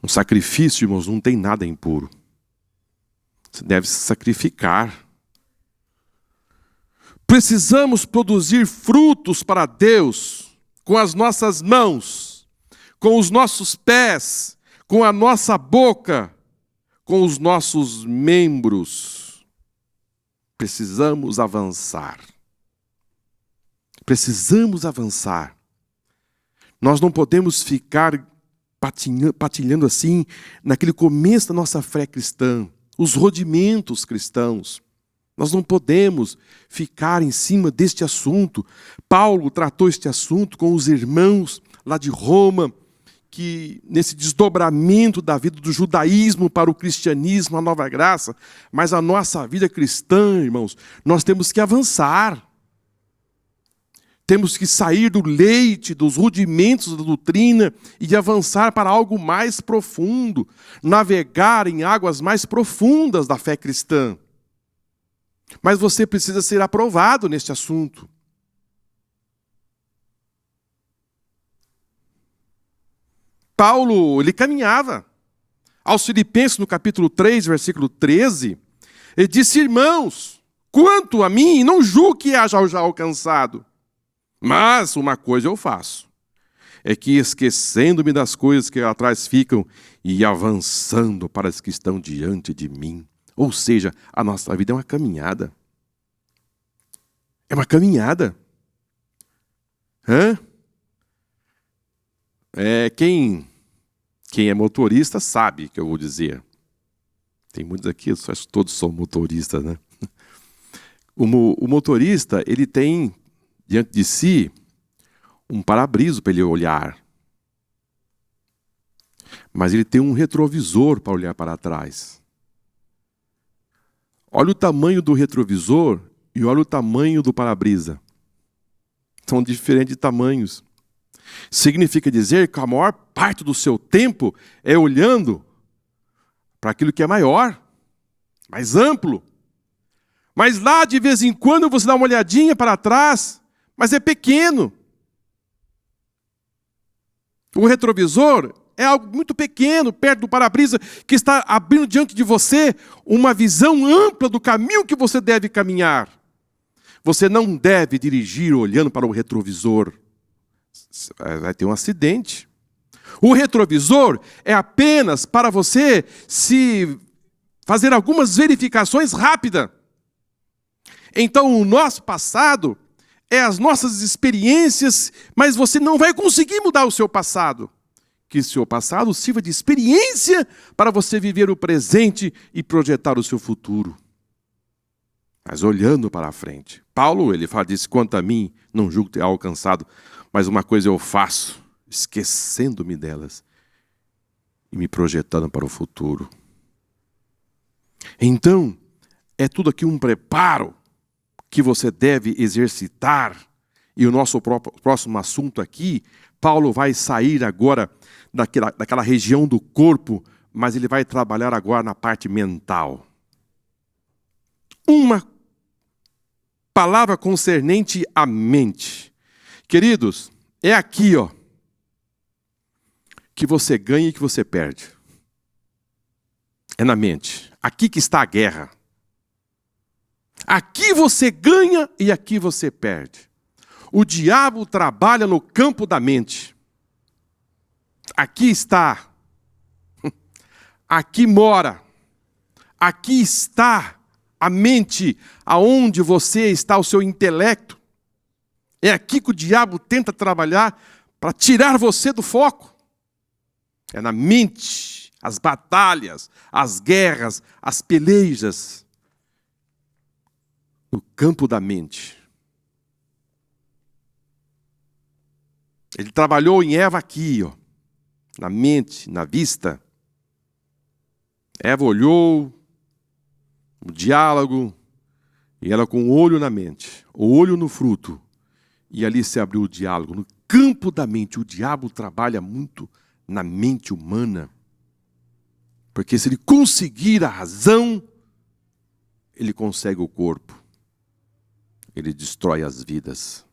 Um sacrifício, irmãos, não tem nada impuro. Você deve se sacrificar. Precisamos produzir frutos para Deus com as nossas mãos, com os nossos pés, com a nossa boca, com os nossos membros. Precisamos avançar. Precisamos avançar. Nós não podemos ficar patilhando assim naquele começo da nossa fé cristã, os rudimentos cristãos. Nós não podemos ficar em cima deste assunto. Paulo tratou este assunto com os irmãos lá de Roma, que nesse desdobramento da vida do judaísmo para o cristianismo, a nova graça, mas a nossa vida cristã, irmãos, nós temos que avançar. Temos que sair do leite, dos rudimentos da doutrina e avançar para algo mais profundo, navegar em águas mais profundas da fé cristã. Mas você precisa ser aprovado neste assunto. Paulo, ele caminhava. Aos Filipenses, no capítulo 3, versículo 13, ele disse: irmãos, quanto a mim, não julgo que haja já alcançado. Mas uma coisa eu faço, é que esquecendo-me das coisas que atrás ficam e avançando para as que estão diante de mim. Ou seja, a nossa vida é uma caminhada. É uma caminhada. Quem é motorista sabe o que eu vou dizer. Tem muitos aqui, acho que todos são motoristas, né? O motorista, ele tem diante de si um para-brisa para ele olhar. Mas ele tem um retrovisor para olhar para trás. Olha o tamanho do retrovisor e olha o tamanho do para-brisa. São diferentes tamanhos. Significa dizer que a maior parte do seu tempo é olhando para aquilo que é maior, mais amplo. Mas lá, de vez em quando, você dá uma olhadinha para trás, mas é pequeno. O retrovisor é algo muito pequeno, perto do para-brisa, que está abrindo diante de você uma visão ampla do caminho que você deve caminhar. Você não deve dirigir olhando para o retrovisor. Vai ter um acidente. O retrovisor é apenas para você se fazer algumas verificações rápidas. Então, o nosso passado é as nossas experiências, mas você não vai conseguir mudar o seu passado. Que o seu passado sirva de experiência para você viver o presente e projetar o seu futuro. Mas olhando para a frente. Paulo, ele diz, quanto a mim, não julgo ter alcançado, mas uma coisa eu faço, esquecendo-me delas e me projetando para o futuro. Então, é tudo aqui um preparo que você deve exercitar. E o nosso próximo assunto aqui, Paulo vai sair agora daquela região do corpo, mas ele vai trabalhar agora na parte mental. Uma palavra concernente à mente. Queridos, é aqui, que você ganha e que você perde. É na mente. Aqui que está a guerra. Aqui você ganha e aqui você perde. O diabo trabalha no campo da mente. Aqui está. Aqui mora. Aqui está a mente, aonde você está, o seu intelecto. É aqui que o diabo tenta trabalhar para tirar você do foco. É na mente, as batalhas, as guerras, as pelejas. No campo da mente. Ele trabalhou em Eva aqui, na mente, na vista. Eva olhou, o diálogo, e ela com o olho na mente, o olho no fruto, e ali se abriu o diálogo. No campo da mente, o diabo trabalha muito na mente humana, porque se ele conseguir a razão, ele consegue o corpo. Ele destrói as vidas.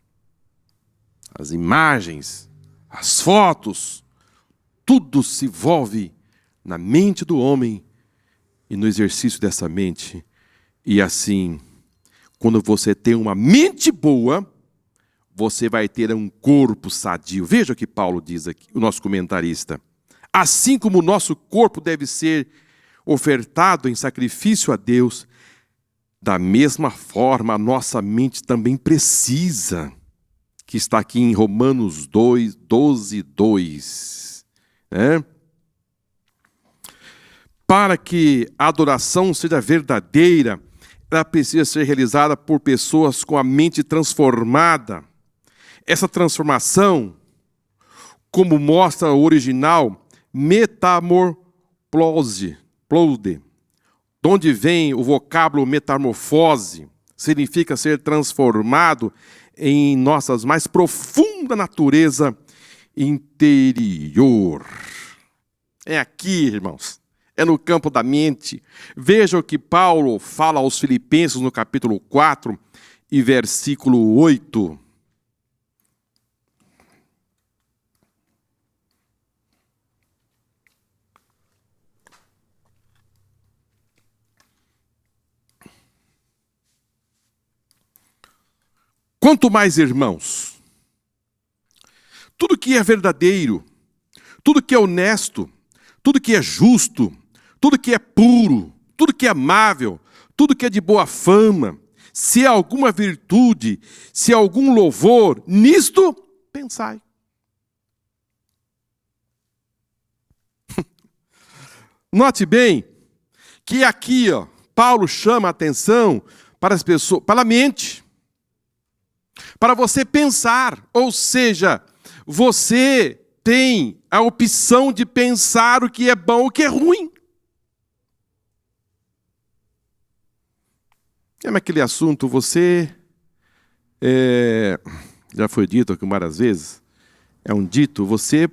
As imagens, as fotos, tudo se envolve na mente do homem e no exercício dessa mente. E assim, quando você tem uma mente boa, você vai ter um corpo sadio. Veja o que Paulo diz aqui, o nosso comentarista. Assim como o nosso corpo deve ser ofertado em sacrifício a Deus, da mesma forma a nossa mente também precisa, que está aqui em Romanos 12:2. Para que a adoração seja verdadeira, ela precisa ser realizada por pessoas com a mente transformada. Essa transformação, como mostra o original, metamorfose, de onde vem o vocábulo metamorfose, significa ser transformado em nossas mais profunda natureza interior. É aqui, irmãos. É no campo da mente. Veja o que Paulo fala aos Filipenses no capítulo 4 e versículo 8. Quanto mais, irmãos, tudo que é verdadeiro, tudo que é honesto, tudo que é justo, tudo que é puro, tudo que é amável, tudo que é de boa fama, se há alguma virtude, se há algum louvor, nisto pensai. Note bem que aqui, Paulo chama a atenção para as pessoas, para a mente, para você pensar, ou seja, você tem a opção de pensar o que é bom, o que é ruim. É aquele assunto, você, já foi dito aqui várias vezes, é um dito, você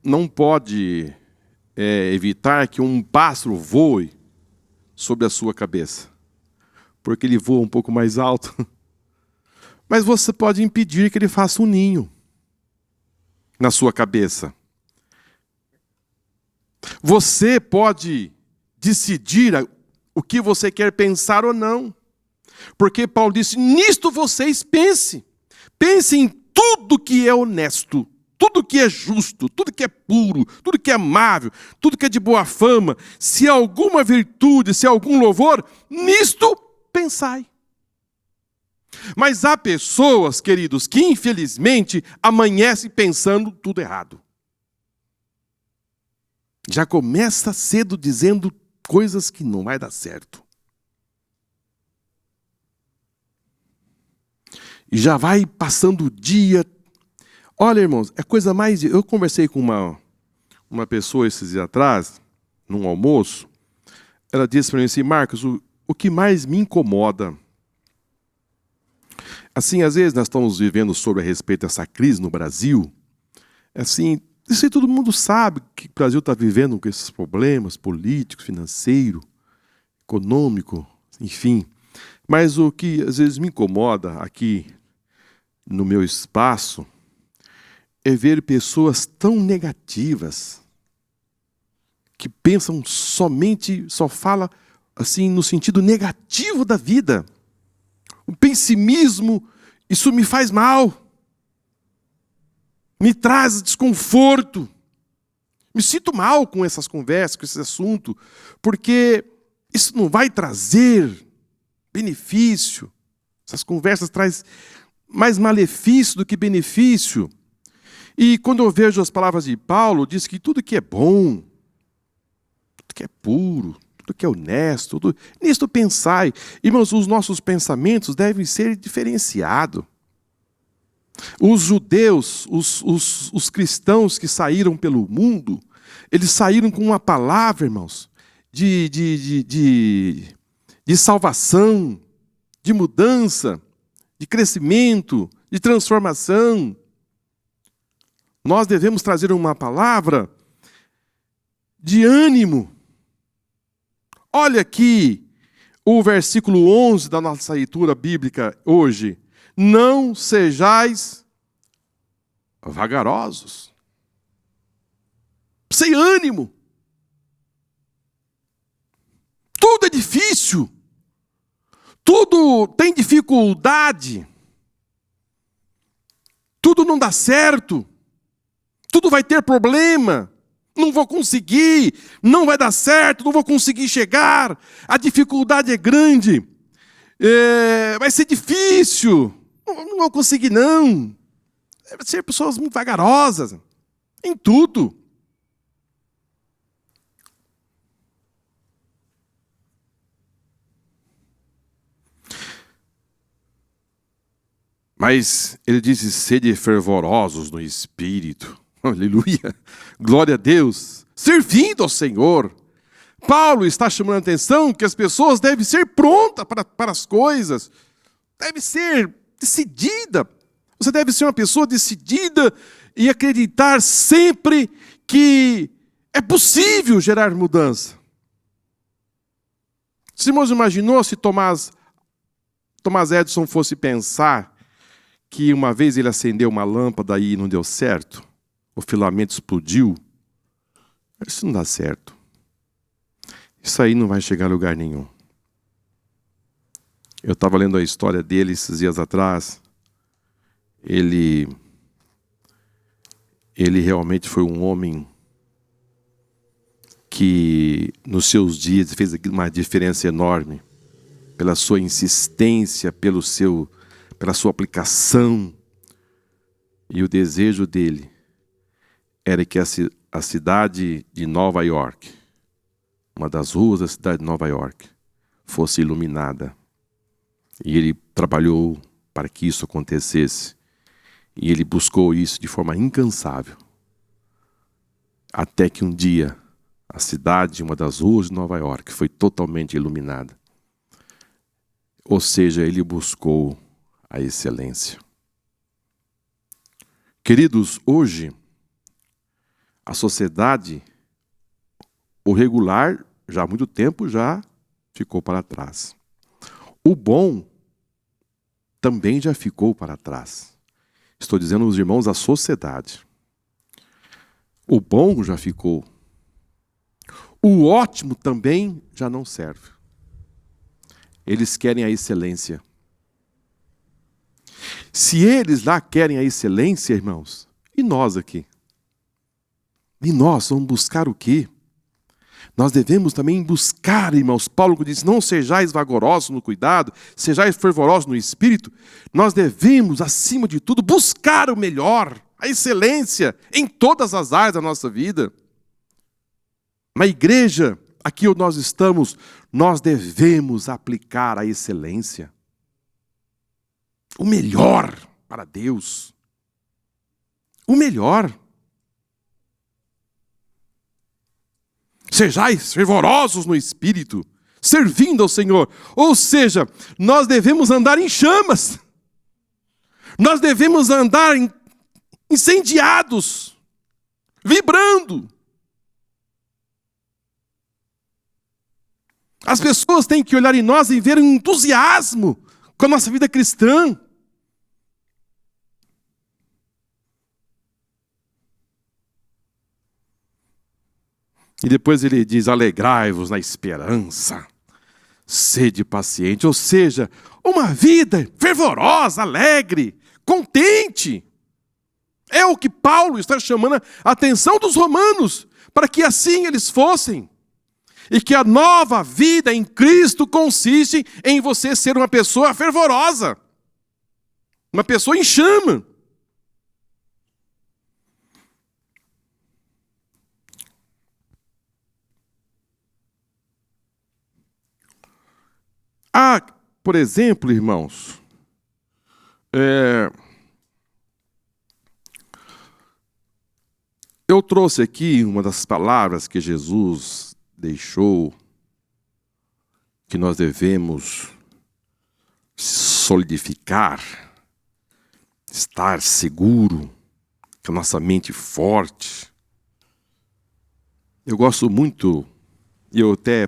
não pode evitar que um pássaro voe sobre a sua cabeça, porque ele voa um pouco mais alto. Mas você pode impedir que ele faça um ninho na sua cabeça. Você pode decidir o que você quer pensar ou não. Porque Paulo disse, nisto vocês pensem. Pensem em tudo que é honesto, tudo que é justo, tudo que é puro, tudo que é amável, tudo que é de boa fama. Se há alguma virtude, se há algum louvor, nisto pensai. Mas há pessoas, queridos, que infelizmente amanhecem pensando tudo errado. Já começa cedo dizendo coisas que não vai dar certo. E já vai passando o dia. Olha, irmãos, é coisa mais... Eu conversei com uma pessoa esses dias atrás, num almoço. Ela disse para mim assim, Marcos, o que mais me incomoda... Assim, às vezes nós estamos vivendo sobre a respeito dessa crise no Brasil. Assim, isso aí todo mundo sabe que o Brasil está vivendo com esses problemas políticos, financeiros, econômicos, enfim. Mas o que às vezes me incomoda aqui no meu espaço é ver pessoas tão negativas que pensam só fala assim no sentido negativo da vida. O pessimismo, isso me faz mal. Me traz desconforto. Me sinto mal com essas conversas, com esse assunto, porque isso não vai trazer benefício. Essas conversas trazem mais malefício do que benefício. E quando eu vejo as palavras de Paulo, diz que tudo que é bom, tudo que é puro, tudo que é honesto, nisto pensai. Irmãos, os nossos pensamentos devem ser diferenciados. Os judeus, os cristãos que saíram pelo mundo, eles saíram com uma palavra, irmãos, de salvação, de mudança, de crescimento, de transformação. Nós devemos trazer uma palavra de ânimo. Olha aqui o versículo 11 da nossa leitura bíblica hoje. Não sejais vagarosos. Sem ânimo. Tudo é difícil. Tudo tem dificuldade. Tudo não dá certo. Tudo vai ter problema. Não vou conseguir, não vai dar certo, não vou conseguir chegar, a dificuldade é grande, vai ser difícil, não vou conseguir não. Deve ser pessoas muito vagarosas, em tudo. Mas ele disse, sede fervorosos no Espírito. Aleluia, glória a Deus, servindo ao Senhor. Paulo está chamando a atenção que as pessoas devem ser prontas para as coisas, deve ser decidida. Você deve ser uma pessoa decidida e acreditar sempre que é possível gerar mudança. Simão imaginou se Thomas Edison fosse pensar que uma vez ele acendeu uma lâmpada e não deu certo? O filamento explodiu. Isso não dá certo. Isso aí não vai chegar a lugar nenhum. Eu estava lendo a história dele esses dias atrás. Ele ele realmente foi um homem que nos seus dias fez uma diferença enorme pela sua insistência, pela sua aplicação. E o desejo dele era que a cidade de Nova York, uma das ruas da cidade de Nova York, fosse iluminada. E ele trabalhou para que isso acontecesse. E ele buscou isso de forma incansável. Até que um dia, a cidade, uma das ruas de Nova York, foi totalmente iluminada. Ou seja, ele buscou a excelência. Queridos, hoje, a sociedade, o regular, já há muito tempo, já ficou para trás. O bom também já ficou para trás. Estou dizendo aos irmãos, a sociedade. O bom já ficou. O ótimo também já não serve. Eles querem a excelência. Se eles lá querem a excelência, irmãos, e nós aqui? E nós vamos buscar o quê? Nós devemos também buscar, irmãos. Paulo diz, não sejais vagarosos no cuidado, sejais fervorosos no espírito. Nós devemos, acima de tudo, buscar o melhor, a excelência em todas as áreas da nossa vida. Na igreja, aqui onde nós estamos, nós devemos aplicar a excelência. O melhor para Deus. O melhor. Sejais fervorosos no espírito, servindo ao Senhor. Ou seja, nós devemos andar em chamas. Nós devemos andar incendiados, vibrando. As pessoas têm que olhar em nós e ver um entusiasmo com a nossa vida cristã. E depois ele diz, alegrai-vos na esperança, sede paciente. Ou seja, uma vida fervorosa, alegre, contente. É o que Paulo está chamando a atenção dos romanos, para que assim eles fossem. E que a nova vida em Cristo consiste em você ser uma pessoa fervorosa. Uma pessoa em chama. Há, por exemplo, irmãos, eu trouxe aqui uma das palavras que Jesus deixou, que nós devemos solidificar, estar seguro, com a nossa mente forte. Eu gosto muito, e eu até,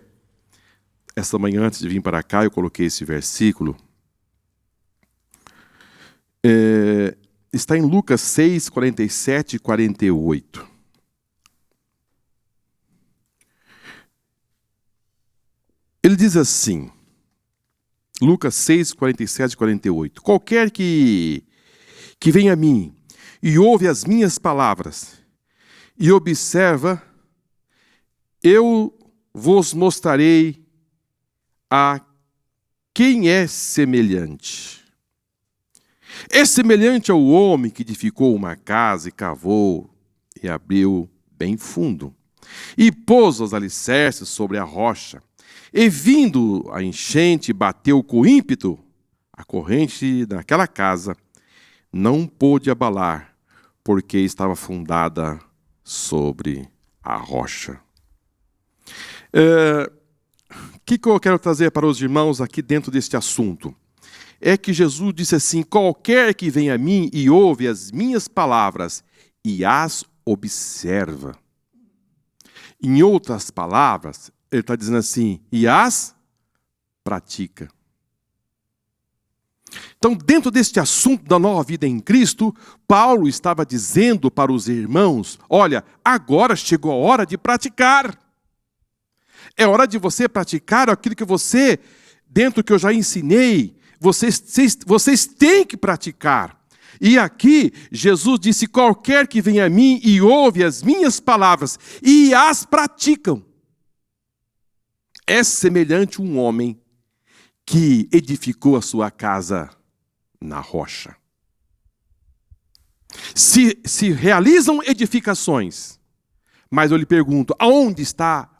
essa manhã antes de vir para cá, eu coloquei esse versículo. Está em Lucas 6, 47 e 48. Ele diz assim, Lucas 6, 47 e 48. Qualquer que vem a mim e ouve as minhas palavras e observa, eu vos mostrarei a quem é semelhante. É semelhante ao homem que edificou uma casa e cavou e abriu bem fundo, e pôs os alicerces sobre a rocha. E vindo a enchente, bateu com ímpeto, a corrente daquela casa não pôde abalar, porque estava fundada sobre a rocha. O que eu quero trazer para os irmãos aqui dentro deste assunto? É que Jesus disse assim, qualquer que vem a mim e ouve as minhas palavras e as observa. Em outras palavras, ele está dizendo assim, e as pratica. Então, dentro deste assunto da nova vida em Cristo, Paulo estava dizendo para os irmãos, olha, agora chegou a hora de praticar. É hora de você praticar aquilo que dentro do que eu já ensinei, vocês têm que praticar. E aqui, Jesus disse: qualquer que vem a mim e ouve as minhas palavras e as praticam, é semelhante a um homem que edificou a sua casa na rocha. Se realizam edificações, mas eu lhe pergunto,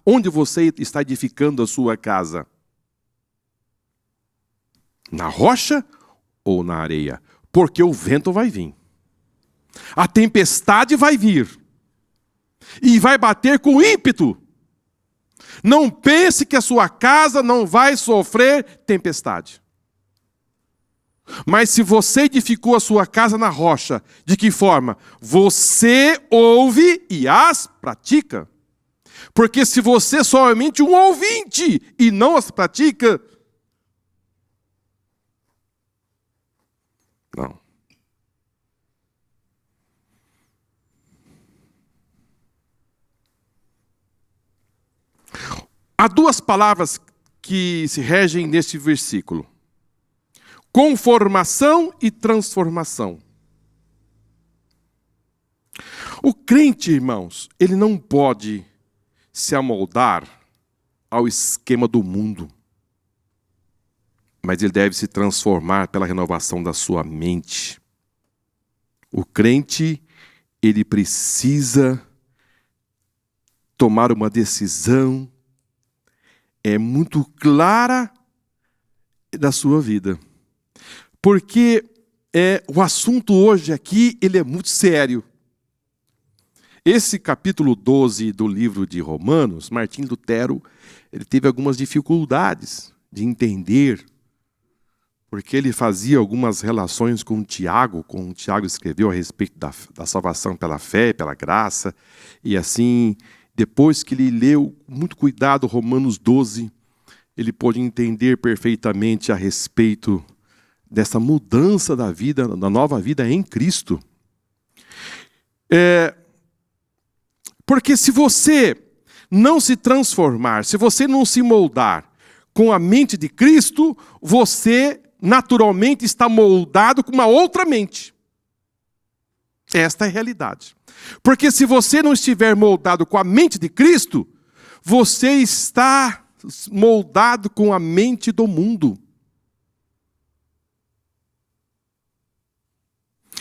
onde você está edificando a sua casa? Na rocha ou na areia? Porque o vento vai vir, a tempestade vai vir, e vai bater com ímpeto. Não pense que a sua casa não vai sofrer tempestade. Mas se você edificou a sua casa na rocha, de que forma? Você ouve e as pratica. Porque se você é somente um ouvinte e não as pratica, não. Há duas palavras que se regem neste versículo: conformação e transformação. O crente, irmãos, ele não pode se amoldar ao esquema do mundo, mas ele deve se transformar pela renovação da sua mente. O crente, ele precisa tomar uma decisão muito clara da sua vida. Porque o assunto hoje aqui, ele é muito sério. Esse capítulo 12 do livro de Romanos, Martim Lutero, ele teve algumas dificuldades de entender, porque ele fazia algumas relações com Tiago, como Tiago escreveu a respeito da salvação pela fé e pela graça, e assim, depois que ele leu com muito cuidado Romanos 12, ele pôde entender perfeitamente a respeito dessa mudança da vida, da nova vida em Cristo. Porque se você não se transformar, se você não se moldar com a mente de Cristo, você naturalmente está moldado com uma outra mente. Esta é a realidade. Porque se você não estiver moldado com a mente de Cristo, você está moldado com a mente do mundo.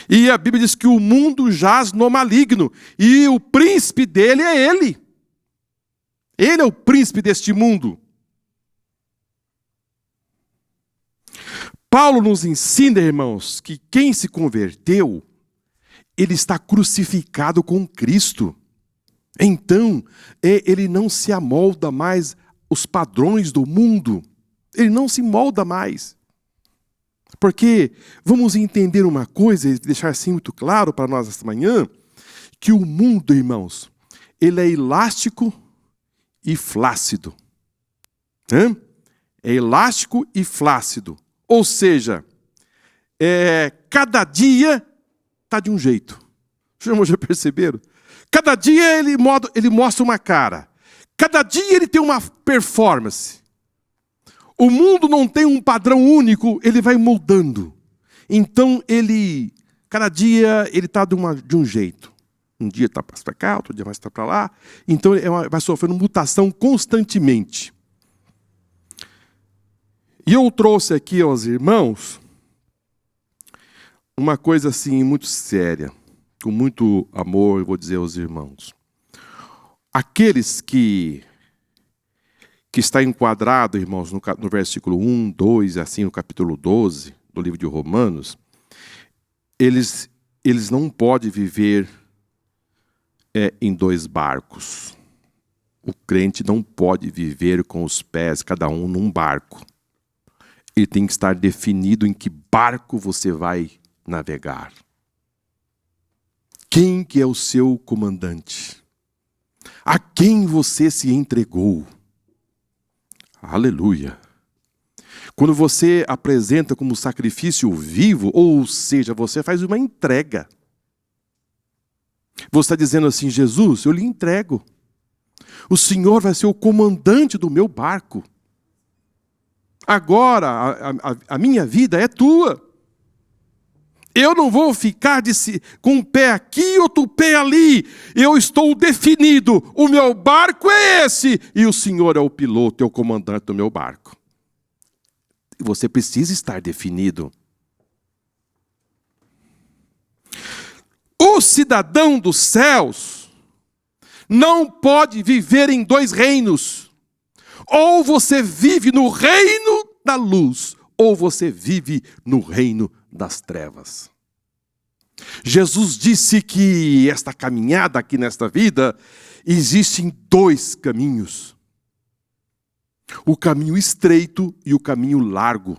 E a Bíblia diz que o mundo jaz no maligno, e o príncipe dele é ele. Ele é o príncipe deste mundo. Paulo nos ensina, irmãos, que quem se converteu, ele está crucificado com Cristo. Então, ele não se amolda mais os padrões do mundo. Ele não se molda mais. Porque vamos entender uma coisa e deixar assim muito claro para nós esta manhã, que o mundo, irmãos, ele é elástico e flácido. É elástico e flácido. Ou seja, cada dia está de um jeito. Os irmãos já perceberam? Cada dia ele mostra uma cara. Cada dia ele tem uma performance. O mundo não tem um padrão único, ele vai mudando. Então, cada dia ele está de um jeito. Um dia está mais para cá, outro dia mais para lá. Então, ele vai sofrendo mutação constantemente. E eu trouxe aqui aos irmãos uma coisa assim muito séria, com muito amor, eu vou dizer aos irmãos. Aqueles que está enquadrado, irmãos, no versículo 1, 2, assim, no capítulo 12 do livro de Romanos, eles não podem viver em dois barcos. O crente não pode viver com os pés, cada um num barco. Ele tem que estar definido em que barco você vai navegar. Quem que é o seu comandante? A quem você se entregou? Aleluia. Quando você apresenta como sacrifício vivo, ou seja, você faz uma entrega. Você está dizendo assim: Jesus, eu lhe entrego. O Senhor vai ser o comandante do meu barco. Agora, a minha vida é tua. Eu não vou ficar com um pé aqui e outro pé ali. Eu estou definido. O meu barco é esse. E o Senhor é o piloto, é o comandante do meu barco. Você precisa estar definido. O cidadão dos céus não pode viver em dois reinos. Ou você vive no reino da luz, ou você vive no reino das trevas. Jesus disse que esta caminhada aqui nesta vida, existem dois caminhos. O caminho estreito e o caminho largo.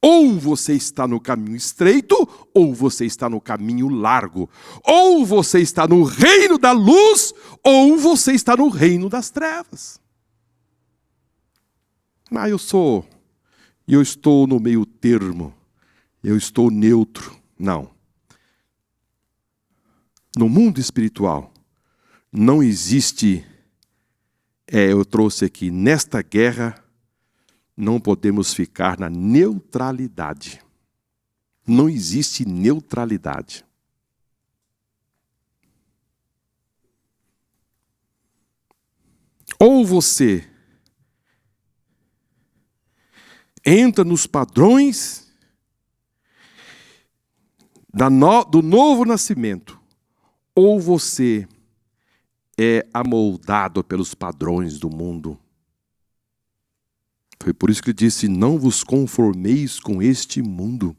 Ou você está no caminho estreito, ou você está no caminho largo. Ou você está no reino da luz, ou você está no reino das trevas. Mas eu estou no meio termo. Eu estou neutro. Não. No mundo espiritual, não existe, eu trouxe aqui, nesta guerra, não podemos ficar na neutralidade. Não existe neutralidade. Ou você entra nos padrões do novo nascimento, ou você é amoldado pelos padrões do mundo. Foi por isso que ele disse, não vos conformeis com este mundo,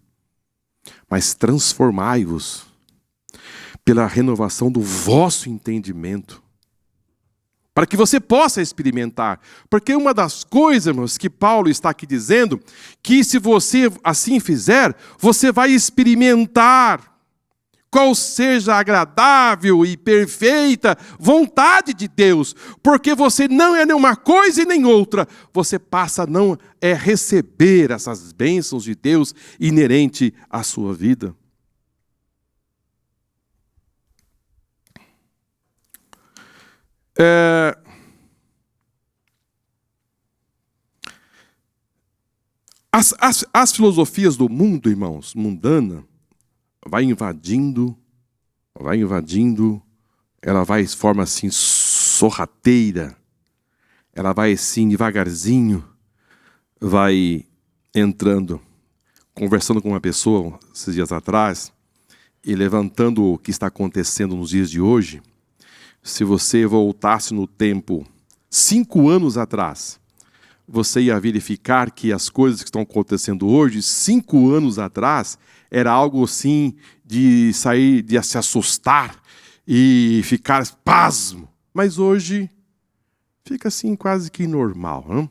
mas transformai-vos pela renovação do vosso entendimento, para que você possa experimentar. Porque uma das coisas, irmãos, que Paulo está aqui dizendo, que se você assim fizer, você vai experimentar qual seja a agradável e perfeita vontade de Deus. Porque você não é nenhuma coisa e nem outra. Você passa a não receber essas bênçãos de Deus inerente à sua vida. As filosofias do mundo, irmãos, mundana, vai invadindo, ela vai de forma assim sorrateira, ela vai assim devagarzinho, vai entrando. Conversando com uma pessoa esses dias atrás, e levantando o que está acontecendo nos dias de hoje, se você voltasse no tempo 5 anos atrás, você ia verificar que as coisas que estão acontecendo hoje, 5 anos atrás, era algo assim de sair, de se assustar e ficar pasmo. Mas hoje fica assim quase que normal. Não?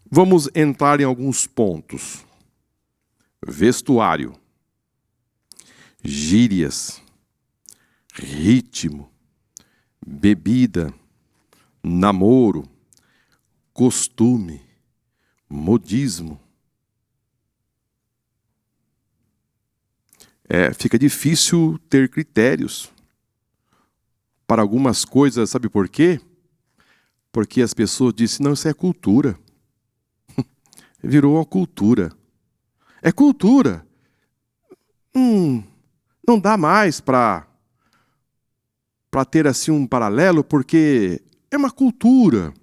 Vamos entrar em alguns pontos. Vestuário, gírias, ritmo, bebida, namoro, costume, modismo. Fica difícil ter critérios para algumas coisas, sabe por quê? Porque as pessoas dizem, não, isso é cultura. Virou uma cultura. É cultura. Não dá mais para ter assim um paralelo, porque é uma cultura.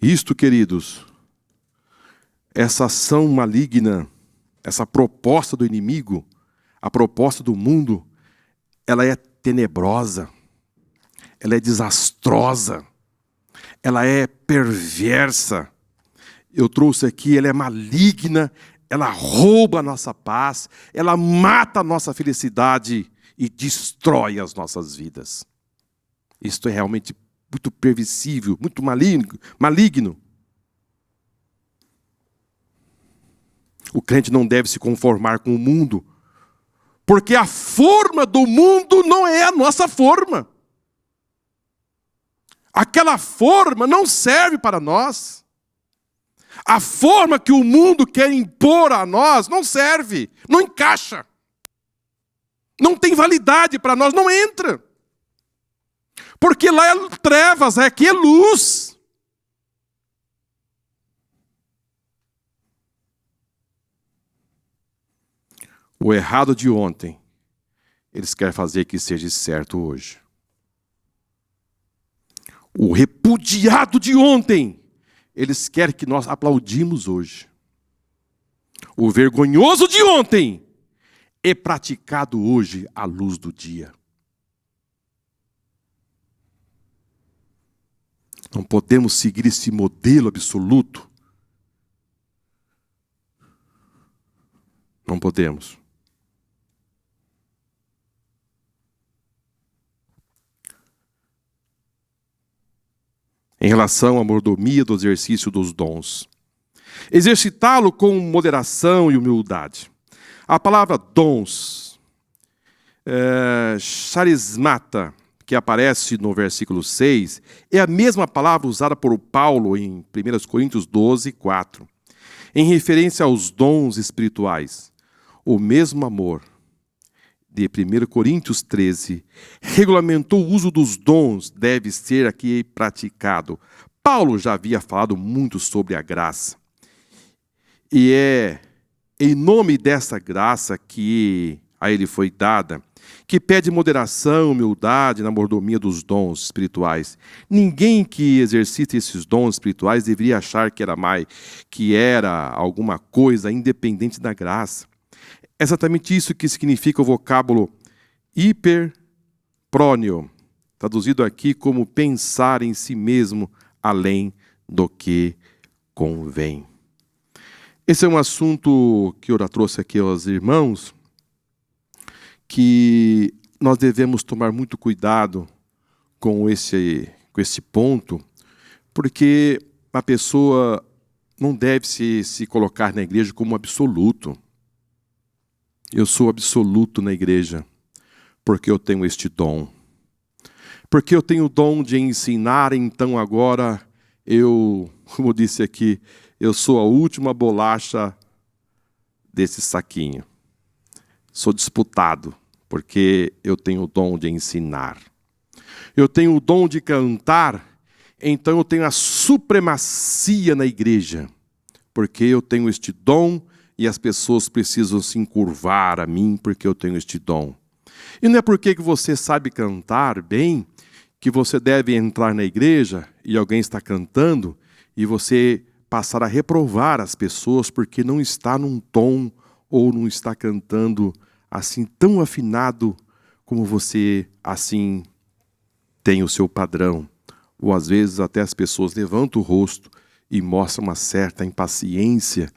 Isto, queridos, essa ação maligna, essa proposta do inimigo, a proposta do mundo, ela é tenebrosa, ela é desastrosa, ela é perversa. Eu trouxe aqui, ela é maligna, ela rouba a nossa paz, ela mata a nossa felicidade e destrói as nossas vidas. Isto é realmente muito permissível, muito maligno. O crente não deve se conformar com o mundo, porque a forma do mundo não é a nossa forma. Aquela forma não serve para nós. A forma que o mundo quer impor a nós não serve, não encaixa. Não tem validade para nós, não entra. Porque lá é trevas, aqui é luz. O errado de ontem, eles querem fazer que seja certo hoje. O repudiado de ontem, eles querem que nós aplaudimos hoje. O vergonhoso de ontem é praticado hoje à luz do dia. Não podemos seguir esse modelo absoluto. Não podemos. Em relação à mordomia do exercício dos dons. Exercitá-lo com moderação e humildade. A palavra dons, charismata, que aparece no versículo 6, é a mesma palavra usada por Paulo em 1 Coríntios 12, 4, em referência aos dons espirituais. O mesmo amor de 1 Coríntios 13 regulamentou o uso dos dons, deve ser aqui praticado. Paulo já havia falado muito sobre a graça. E é em nome dessa graça que a ele foi dada, que pede moderação, humildade na mordomia dos dons espirituais. Ninguém que exercita esses dons espirituais deveria achar que era alguma coisa independente da graça. É exatamente isso que significa o vocábulo hiperprônio, traduzido aqui como pensar em si mesmo além do que convém. Esse é um assunto que eu já trouxe aqui aos irmãos, que nós devemos tomar muito cuidado com esse ponto, porque a pessoa não deve se colocar na igreja como absoluto. Eu sou absoluto na igreja, porque eu tenho este dom. Porque eu tenho o dom de ensinar, então agora como disse aqui, eu sou a última bolacha desse saquinho. Sou disputado, porque eu tenho o dom de ensinar. Eu tenho o dom de cantar, então eu tenho a supremacia na igreja, porque eu tenho este dom e as pessoas precisam se encurvar a mim, porque eu tenho este dom. E não é porque que você sabe cantar bem, que você deve entrar na igreja e alguém está cantando, e você passar a reprovar as pessoas porque não está num tom ou não está cantando assim tão afinado como você assim tem o seu padrão. Ou às vezes até as pessoas levantam o rosto e mostram uma certa impaciência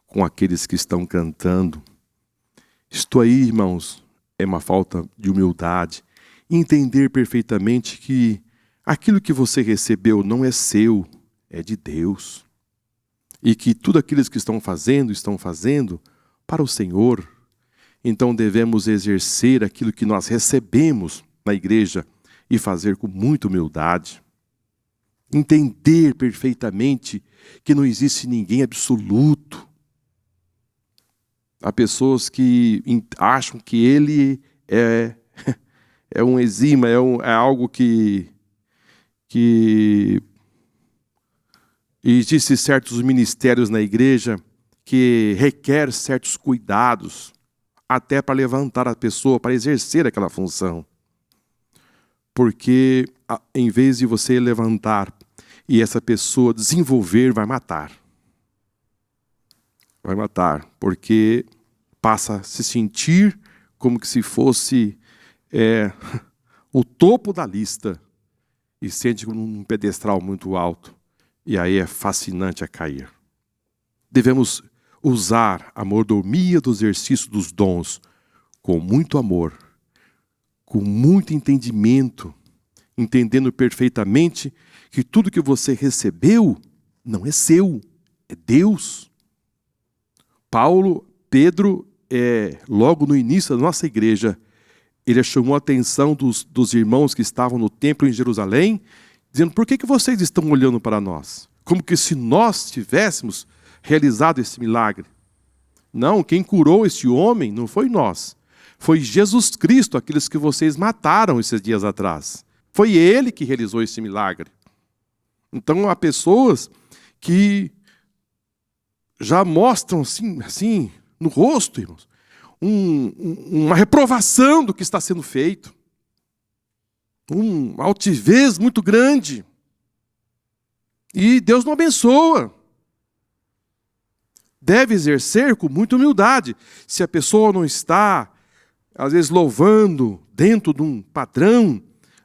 com aqueles que estão cantando. Isto aí, irmãos, é uma falta de humildade. Entender perfeitamente que aquilo que você recebeu não é seu, é de Deus. E que tudo aqueles que estão fazendo para o Senhor. Então devemos exercer aquilo que nós recebemos na igreja e fazer com muita humildade. Entender perfeitamente que não existe ninguém absoluto. Há pessoas que acham que ele é um enzima, é algo que existem certos ministérios na igreja que requer certos cuidados, até para levantar a pessoa, para exercer aquela função. Porque em vez de você levantar e essa pessoa desenvolver, vai matar. Vai matar, porque passa a se sentir como que se fosse o topo da lista e sente um pedestral muito alto. E aí é fascinante a cair. Devemos usar a mordomia do exercício dos dons com muito amor, com muito entendimento, entendendo perfeitamente que tudo que você recebeu não é seu, é Deus. Pedro, logo no início da nossa igreja, ele chamou a atenção dos irmãos que estavam no templo em Jerusalém, dizendo: por que vocês estão olhando para nós? Como que se nós tivéssemos realizado esse milagre. Não, quem curou este homem não foi nós. Foi Jesus Cristo, aqueles que vocês mataram esses dias atrás. Foi Ele que realizou esse milagre. Então há pessoas que já mostram assim no rosto, irmãos, uma reprovação do que está sendo feito. Uma altivez muito grande. E Deus não abençoa. Deve exercer com muita humildade. Se a pessoa não está, às vezes, louvando dentro de um padrão,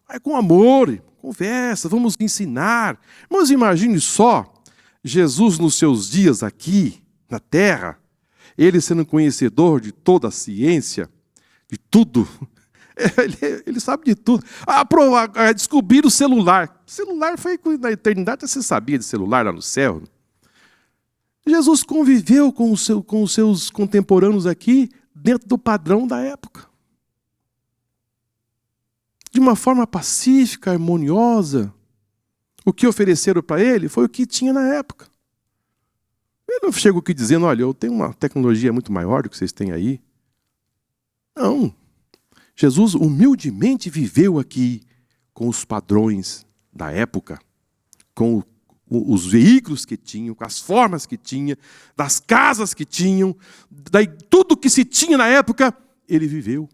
vai com amor, conversa, vamos ensinar. Mas imagine só, Jesus nos seus dias aqui, na terra, ele sendo conhecedor de toda a ciência, de tudo. Ele sabe de tudo. Descobrir o celular. O celular foi na eternidade, você sabia de celular lá no céu? Jesus conviveu com os seus contemporâneos aqui dentro do padrão da época. De uma forma pacífica, harmoniosa. O que ofereceram para ele foi o que tinha na época. Ele não chega aqui dizendo, olha, eu tenho uma tecnologia muito maior do que vocês têm aí. Não. Jesus humildemente viveu aqui com os padrões da época, com os veículos que tinham, com as formas que tinha, das casas que tinham, tudo que se tinha na época, ele viveu.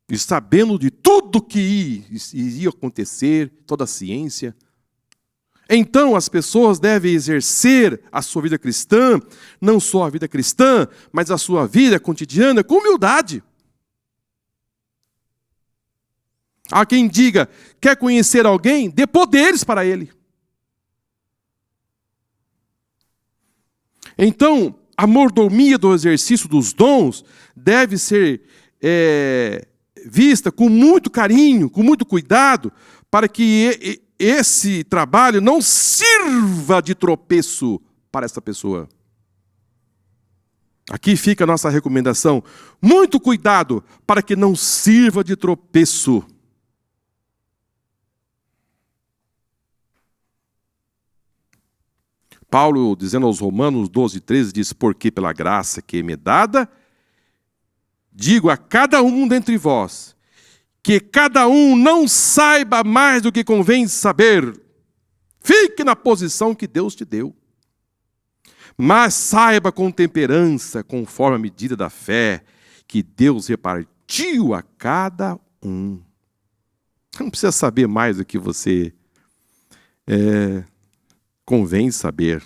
E sabendo de tudo que iria acontecer, toda a ciência. Então as pessoas devem exercer a sua vida cristã, não só a vida cristã, mas a sua vida cotidiana com humildade. Há quem diga, quer conhecer alguém, dê poderes para ele. Então, a mordomia do exercício dos dons deve ser vista com muito carinho, com muito cuidado, para que esse trabalho não sirva de tropeço para essa pessoa. Aqui fica a nossa recomendação. Muito cuidado para que não sirva de tropeço. Paulo, dizendo aos Romanos 12:13, diz, porque pela graça que me é dada, digo a cada um dentre vós, que cada um não saiba mais do que convém saber. Fique na posição que Deus te deu. Mas saiba com temperança, conforme a medida da fé, que Deus repartiu a cada um. Não precisa saber mais do que você convém saber.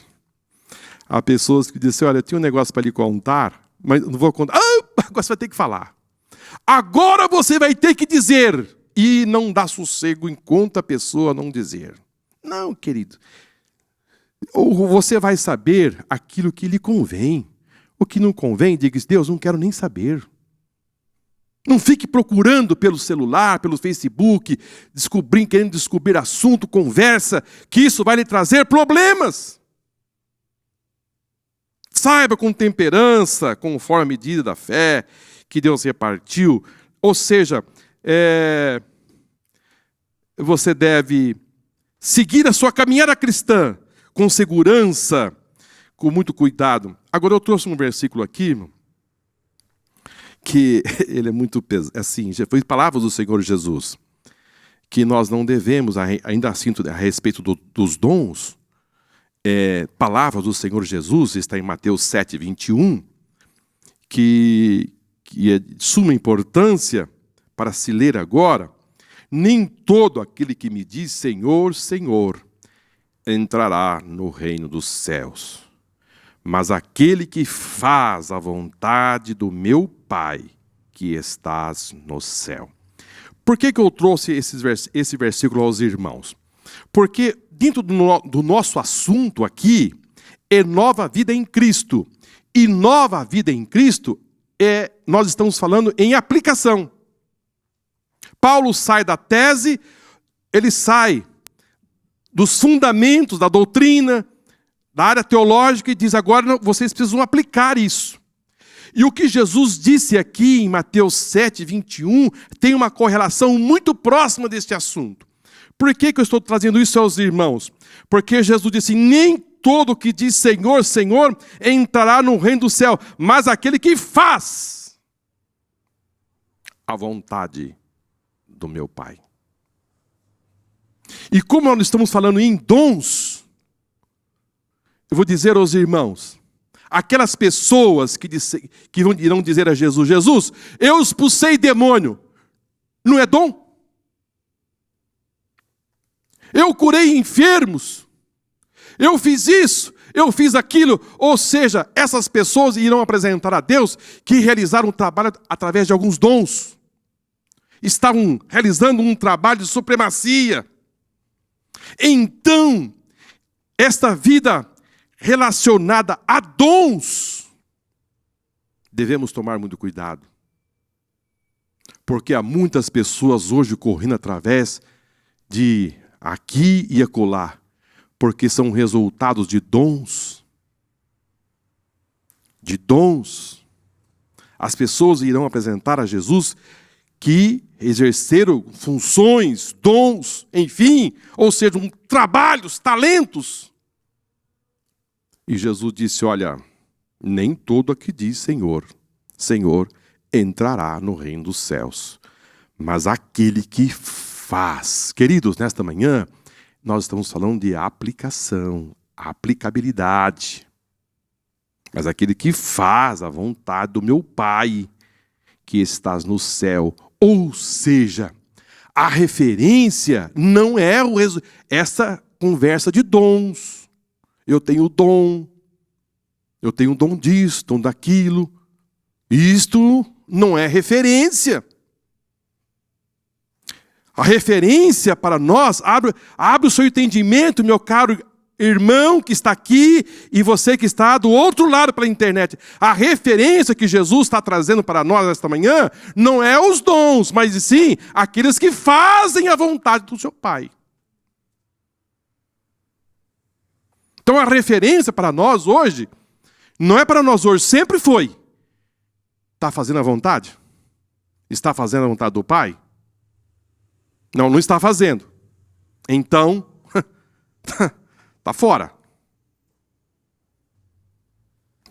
Há pessoas que dizem, olha, eu tenho um negócio para lhe contar, mas não vou contar. Agora você vai ter que falar. Agora você vai ter que dizer. E não dá sossego enquanto a pessoa não dizer. Não, querido. Ou você vai saber aquilo que lhe convém. O que não convém, diga, Deus, não quero nem saber. Não fique procurando pelo celular, pelo Facebook, querendo descobrir assunto, conversa, que isso vai lhe trazer problemas. Saiba com temperança, conforme a medida da fé que Deus repartiu. Ou seja, você deve seguir a sua caminhada cristã com segurança, com muito cuidado. Agora eu trouxe um versículo aqui, que ele é muito pesado, assim, já foi palavras do Senhor Jesus, que nós não devemos, ainda assim, a respeito dos dons, palavras do Senhor Jesus, está em Mateus 7:21, que é de suma importância para se ler agora. Nem todo aquele que me diz Senhor, Senhor, entrará no reino dos céus, mas aquele que faz a vontade do meu Pai, que estás no céu. Por que eu trouxe esse versículo aos irmãos? Porque dentro do nosso assunto aqui, é nova vida em Cristo. E nova vida em Cristo, nós estamos falando em aplicação. Paulo sai da tese, ele sai dos fundamentos da doutrina, da área teológica, e diz, agora vocês precisam aplicar isso. E o que Jesus disse aqui em Mateus 7:21 tem uma correlação muito próxima deste assunto. Por que eu estou trazendo isso aos irmãos? Porque Jesus disse, nem todo que diz Senhor, Senhor, entrará no reino do céu, mas aquele que faz a vontade do meu Pai. E como nós estamos falando em dons, eu vou dizer aos irmãos, aquelas pessoas que irão dizer a Jesus: Jesus, eu expulsei demônio. Não é dom? Eu curei enfermos. Eu fiz isso, eu fiz aquilo. Ou seja, essas pessoas irão apresentar a Deus que realizaram um trabalho através de alguns dons. Estavam realizando um trabalho de supremacia. Então, esta vida relacionada a dons, devemos tomar muito cuidado. Porque há muitas pessoas hoje correndo através de aqui e acolá, porque são resultados de dons. De dons. As pessoas irão apresentar a Jesus que exerceram funções, dons, enfim, ou seja, trabalhos, talentos. E Jesus disse: olha, nem todo aqui diz Senhor, Senhor, entrará no reino dos céus, mas aquele que faz. Queridos, nesta manhã, nós estamos falando de aplicação, aplicabilidade. Mas aquele que faz a vontade do meu Pai, que estás no céu. Ou seja, a referência não é essa conversa de dons. Eu tenho dom disso, dom daquilo. Isto não é referência. A referência para nós, abre o seu entendimento, meu caro irmão que está aqui e você que está do outro lado pela internet. A referência que Jesus está trazendo para nós esta manhã não é os dons, mas sim aqueles que fazem a vontade do seu Pai. Então a referência para nós hoje, não é para nós hoje, sempre foi. Está fazendo a vontade? Está fazendo a vontade do Pai? Não, não está fazendo. Então, está fora.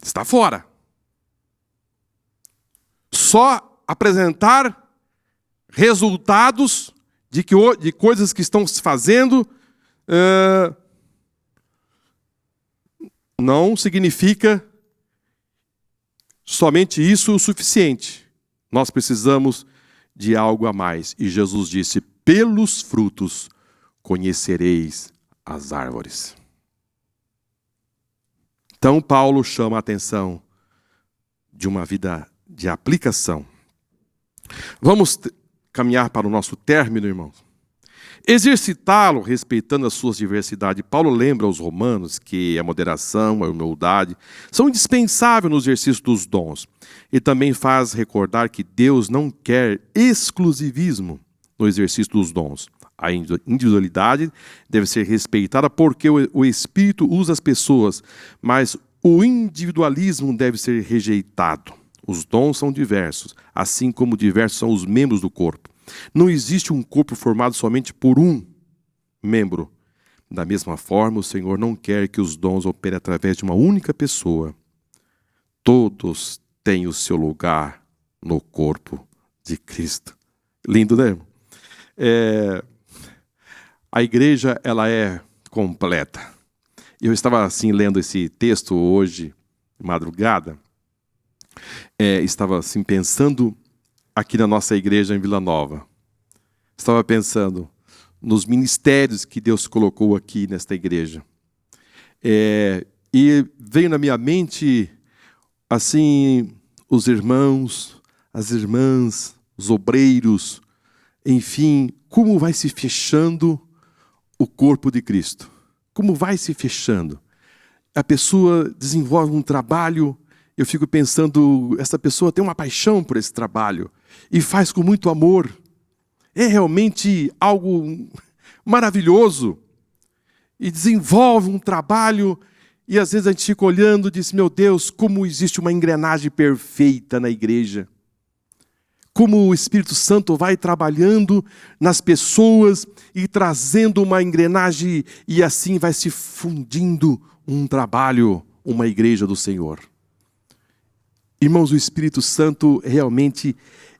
Está fora. Só apresentar resultados de coisas que estão se fazendo não significa somente isso o suficiente. Nós precisamos de algo a mais. E Jesus disse: pelos frutos conhecereis as árvores. Então Paulo chama a atenção de uma vida de aplicação. Vamos caminhar para o nosso término, irmãos. Exercitá-lo respeitando as suas diversidades. Paulo lembra aos romanos que a moderação, a humildade são indispensáveis no exercício dos dons. E também faz recordar que Deus não quer exclusivismo no exercício dos dons. A individualidade deve ser respeitada porque o Espírito usa as pessoas, mas o individualismo deve ser rejeitado. Os dons são diversos, assim como diversos são os membros do corpo. Não existe um corpo formado somente por um membro. Da mesma forma, o Senhor não quer que os dons operem através de uma única pessoa. Todos têm o seu lugar no corpo de Cristo. Lindo, né? A igreja, ela é completa. Eu estava assim lendo esse texto hoje, de madrugada. Estava assim pensando aqui na nossa igreja em Vila Nova. Estava pensando nos ministérios que Deus colocou aqui nesta igreja. E veio na minha mente, assim, os irmãos, as irmãs, os obreiros, enfim, como vai se fechando o corpo de Cristo. Como vai se fechando. A pessoa desenvolve um trabalho, eu fico pensando, essa pessoa tem uma paixão por esse trabalho e faz com muito amor. É realmente algo maravilhoso. E desenvolve um trabalho e às vezes a gente fica olhando e diz: meu Deus, como existe uma engrenagem perfeita na igreja. Como o Espírito Santo vai trabalhando nas pessoas e trazendo uma engrenagem e assim vai se fundindo um trabalho, uma igreja do Senhor. Irmãos, o Espírito Santo realmente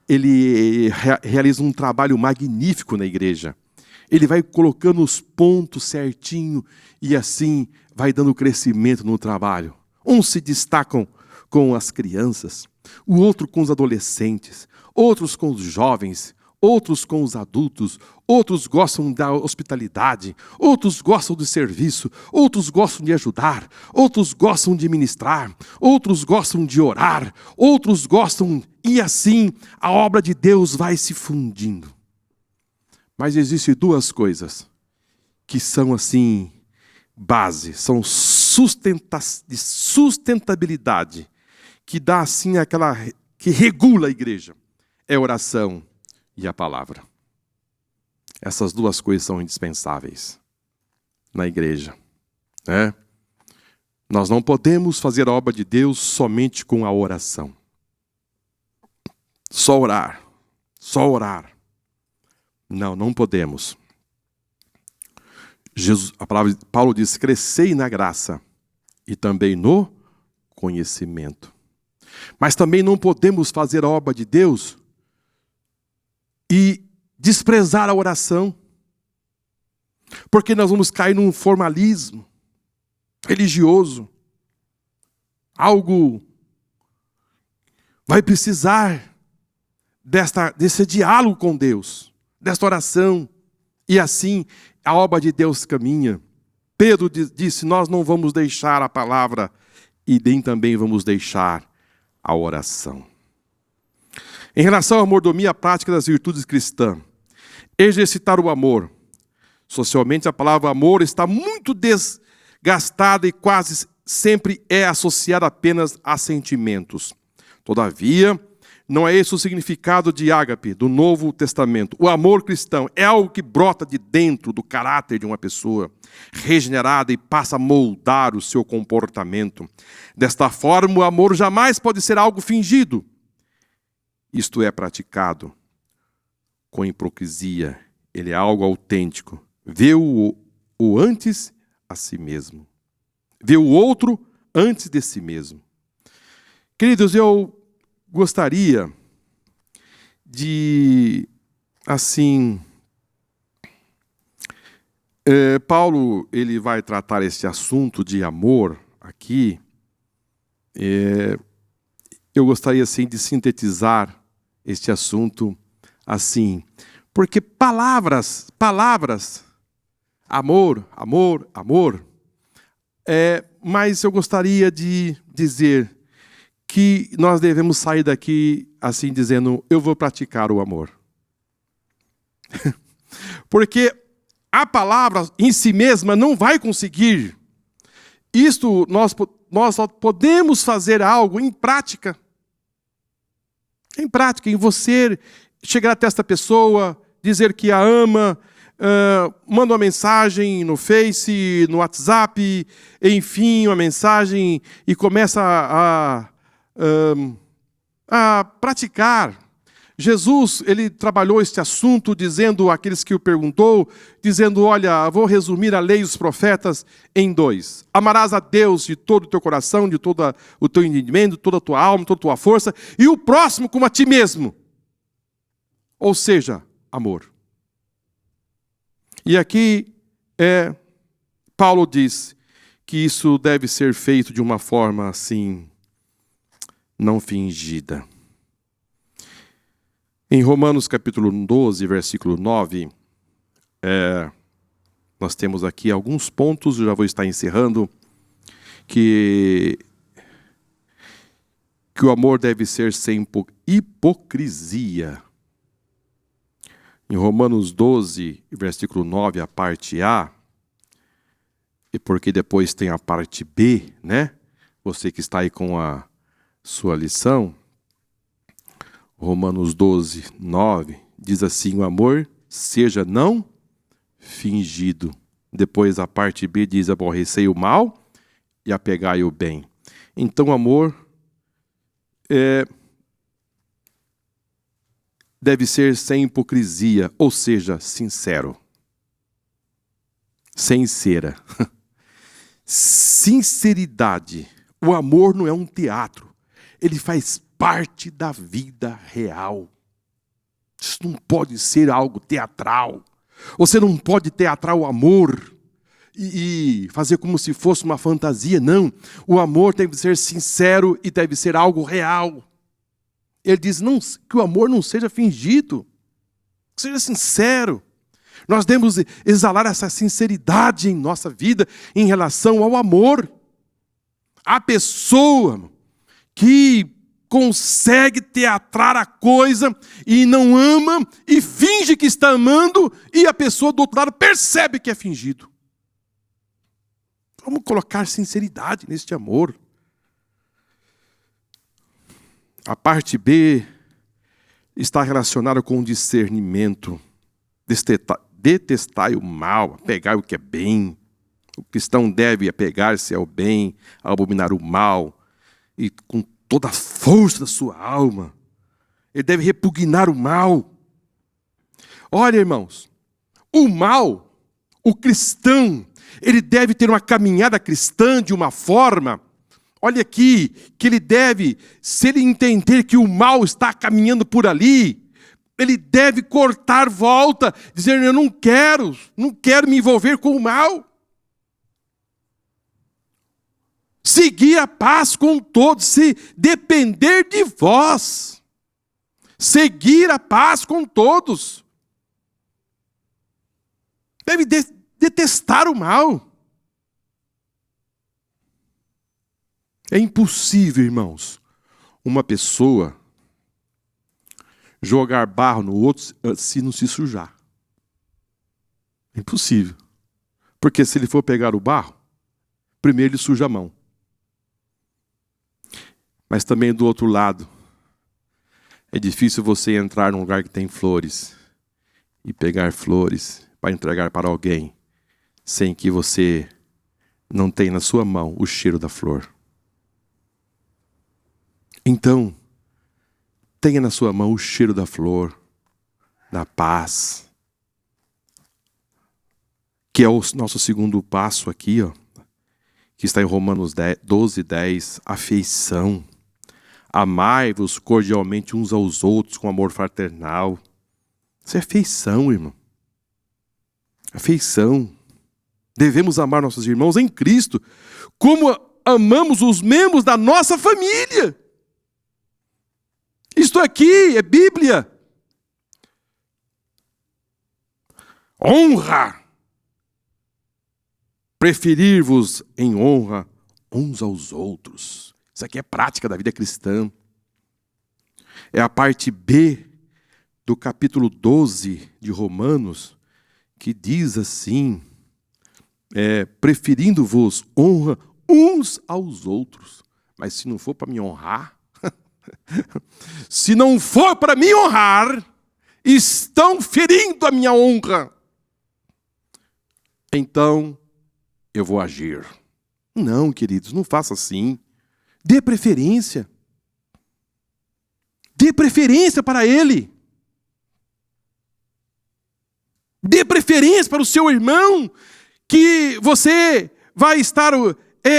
ele realiza um trabalho magnífico na igreja. Ele vai colocando os pontos certinho e assim vai dando crescimento no trabalho. Uns se destacam com as crianças, o outro com os adolescentes, outros com os jovens, outros com os adultos, outros gostam da hospitalidade, outros gostam do serviço, outros gostam de ajudar, outros gostam de ministrar, outros gostam de orar, outros gostam, e assim a obra de Deus vai se fundindo. Mas existem duas coisas que são assim, base, são de sustentabilidade, que dá assim aquela, que regula a igreja, é a oração e a palavra. Essas duas coisas são indispensáveis na igreja, né? Nós não podemos fazer a obra de Deus somente com a oração. Só orar, só orar. Não podemos. A palavra de Paulo diz: crescei na graça e também no conhecimento. Mas também não podemos fazer a obra de Deus e desprezar a oração, porque nós vamos cair num formalismo religioso. Algo vai precisar desse diálogo com Deus, desta oração, e assim a obra de Deus caminha. Pedro disse: nós não vamos deixar a palavra e nem também vamos deixar a oração. Em relação à mordomia, a prática das virtudes cristãs, exercitar o amor. Socialmente, a palavra amor está muito desgastada e quase sempre é associada apenas a sentimentos. Todavia, não é esse o significado de ágape, do Novo Testamento. O amor cristão é algo que brota de dentro do caráter de uma pessoa, regenerada, e passa a moldar o seu comportamento. Desta forma, o amor jamais pode ser algo fingido. Isto é praticado com hipocrisia. Ele é algo autêntico. Vê o antes a si mesmo. Vê o outro antes de si mesmo. Queridos, eu gostaria de, assim, Paulo, ele vai tratar esse assunto de amor aqui. Eu gostaria, assim, de sintetizar este assunto assim, porque palavras, amor, mas eu gostaria de dizer que nós devemos sair daqui assim dizendo: eu vou praticar o amor. Porque a palavra em si mesma não vai conseguir. Isto nós só podemos fazer algo em prática. Em prática, em você chegar até esta pessoa, dizer que a ama, manda uma mensagem no Face, no WhatsApp, enfim, uma mensagem, e começa a praticar. Jesus, ele trabalhou este assunto dizendo àqueles que o perguntou, dizendo: olha, vou resumir a lei e os profetas em 2. Amarás a Deus de todo o teu coração, de todo o teu entendimento, de toda a tua alma, toda a tua força, e o próximo como a ti mesmo. Ou seja, amor. E aqui Paulo diz que isso deve ser feito de uma forma assim, não fingida. Em Romanos capítulo 12, versículo 9, nós temos aqui alguns pontos, eu já vou estar encerrando, que o amor deve ser sem hipocrisia. Em Romanos 12, versículo 9, a parte A, e porque depois tem a parte B, né? Você que está aí com a sua lição, Romanos 12, 9, diz assim: o amor seja não fingido. Depois a parte B diz: aborrecei o mal e apegai o bem. Então o amor deve ser sem hipocrisia, ou seja, sincero. Sincera. Sinceridade. O amor não é um teatro. Ele faz parte da vida real. Isso não pode ser algo teatral. Você não pode teatrar o amor. e fazer como se fosse uma fantasia. Não, o amor deve ser sincero e deve ser algo real. Ele diz não, que o amor não seja fingido, que seja sincero. Nós devemos exalar essa sinceridade em nossa vida em relação ao amor. A pessoa que consegue teatrar a coisa e não ama e finge que está amando e a pessoa do outro lado percebe que é fingido. Vamos colocar sinceridade neste amor. A parte B está relacionada com o discernimento. Detestai o mal, apegai o que é bem. O cristão deve apegar-se ao bem, abominar o mal, e com toda a força da sua alma. Ele deve repugnar o mal. Olha, irmãos, o mal, o cristão, ele deve ter uma caminhada cristã de uma forma, olha aqui, que ele deve, se ele entender que o mal está caminhando por ali, ele deve cortar volta, dizer, eu não quero me envolver com o mal. Seguir a paz com todos, se depender de vós. Seguir a paz com todos. Deve detestar o mal. É impossível, irmãos, uma pessoa jogar barro no outro se não se sujar. É impossível. Porque se ele for pegar o barro, primeiro ele suja a mão. Mas também do outro lado, é difícil você entrar num lugar que tem flores e pegar flores para entregar para alguém sem que você não tenha na sua mão o cheiro da flor. Então, tenha na sua mão o cheiro da flor, da paz, que é o nosso segundo passo aqui, ó, que está em Romanos 12:10, afeição. Amai-vos cordialmente uns aos outros com amor fraternal. Isso é afeição, irmão. Afeição. Devemos amar nossos irmãos em Cristo, como amamos os membros da nossa família. Isto aqui é Bíblia. Honra. Preferir-vos em honra uns aos outros. Isso aqui é prática da vida cristã. É a parte B do capítulo 12 de Romanos, que diz assim, preferindo-vos honra uns aos outros. Mas se não for para me honrar, se não for para me honrar, estão ferindo a minha honra. Então, eu vou agir. Não, queridos, não faça assim. Dê preferência. Dê preferência para ele. Dê preferência para o seu irmão, que você vai estar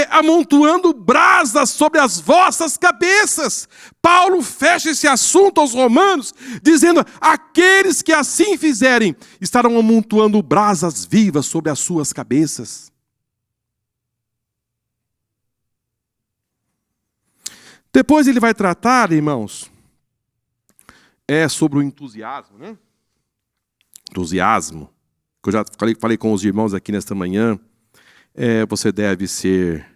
amontoando brasas sobre as vossas cabeças. Paulo fecha esse assunto aos romanos, dizendo, aqueles que assim fizerem, estarão amontoando brasas vivas sobre as suas cabeças. Depois ele vai tratar, irmãos, sobre o entusiasmo, né? Entusiasmo, que eu já falei com os irmãos aqui nesta manhã. Você deve ser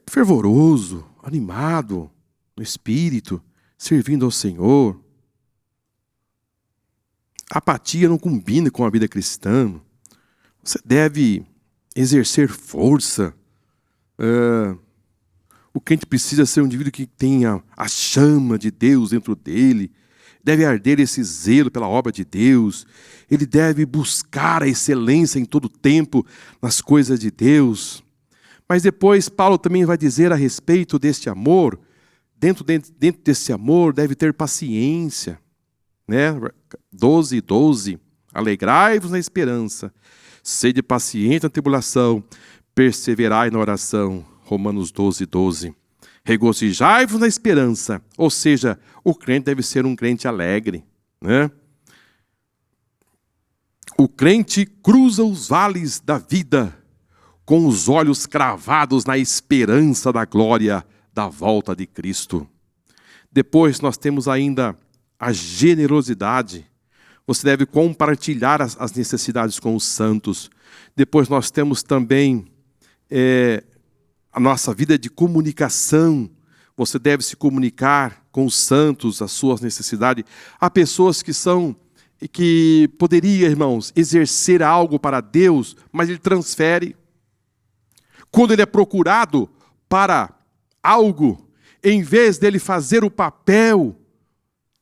fervoroso, animado no espírito, servindo ao Senhor. A apatia não combina com a vida cristã. Você deve exercer força. O crente precisa ser um indivíduo que tenha a chama de Deus dentro dele. Deve arder esse zelo pela obra de Deus. Ele deve buscar a excelência em todo tempo nas coisas de Deus. Mas depois Paulo também vai dizer a respeito deste amor. Dentro desse amor deve ter paciência. Né? 12:12. Alegrai-vos na esperança. Sede paciente na tribulação. Perseverai na oração. Romanos 12:12. Regozijai-vos na esperança. Ou seja, o crente deve ser um crente alegre, né? O crente cruza os vales da vida com os olhos cravados na esperança da glória da volta de Cristo. Depois nós temos ainda a generosidade. Você deve compartilhar as necessidades com os santos. Depois nós temos também a nossa vida de comunicação. Você deve se comunicar com os santos, as suas necessidades. Há pessoas que poderia, irmãos, exercer algo para Deus, mas ele transfere. Quando ele é procurado para algo, em vez dele fazer o papel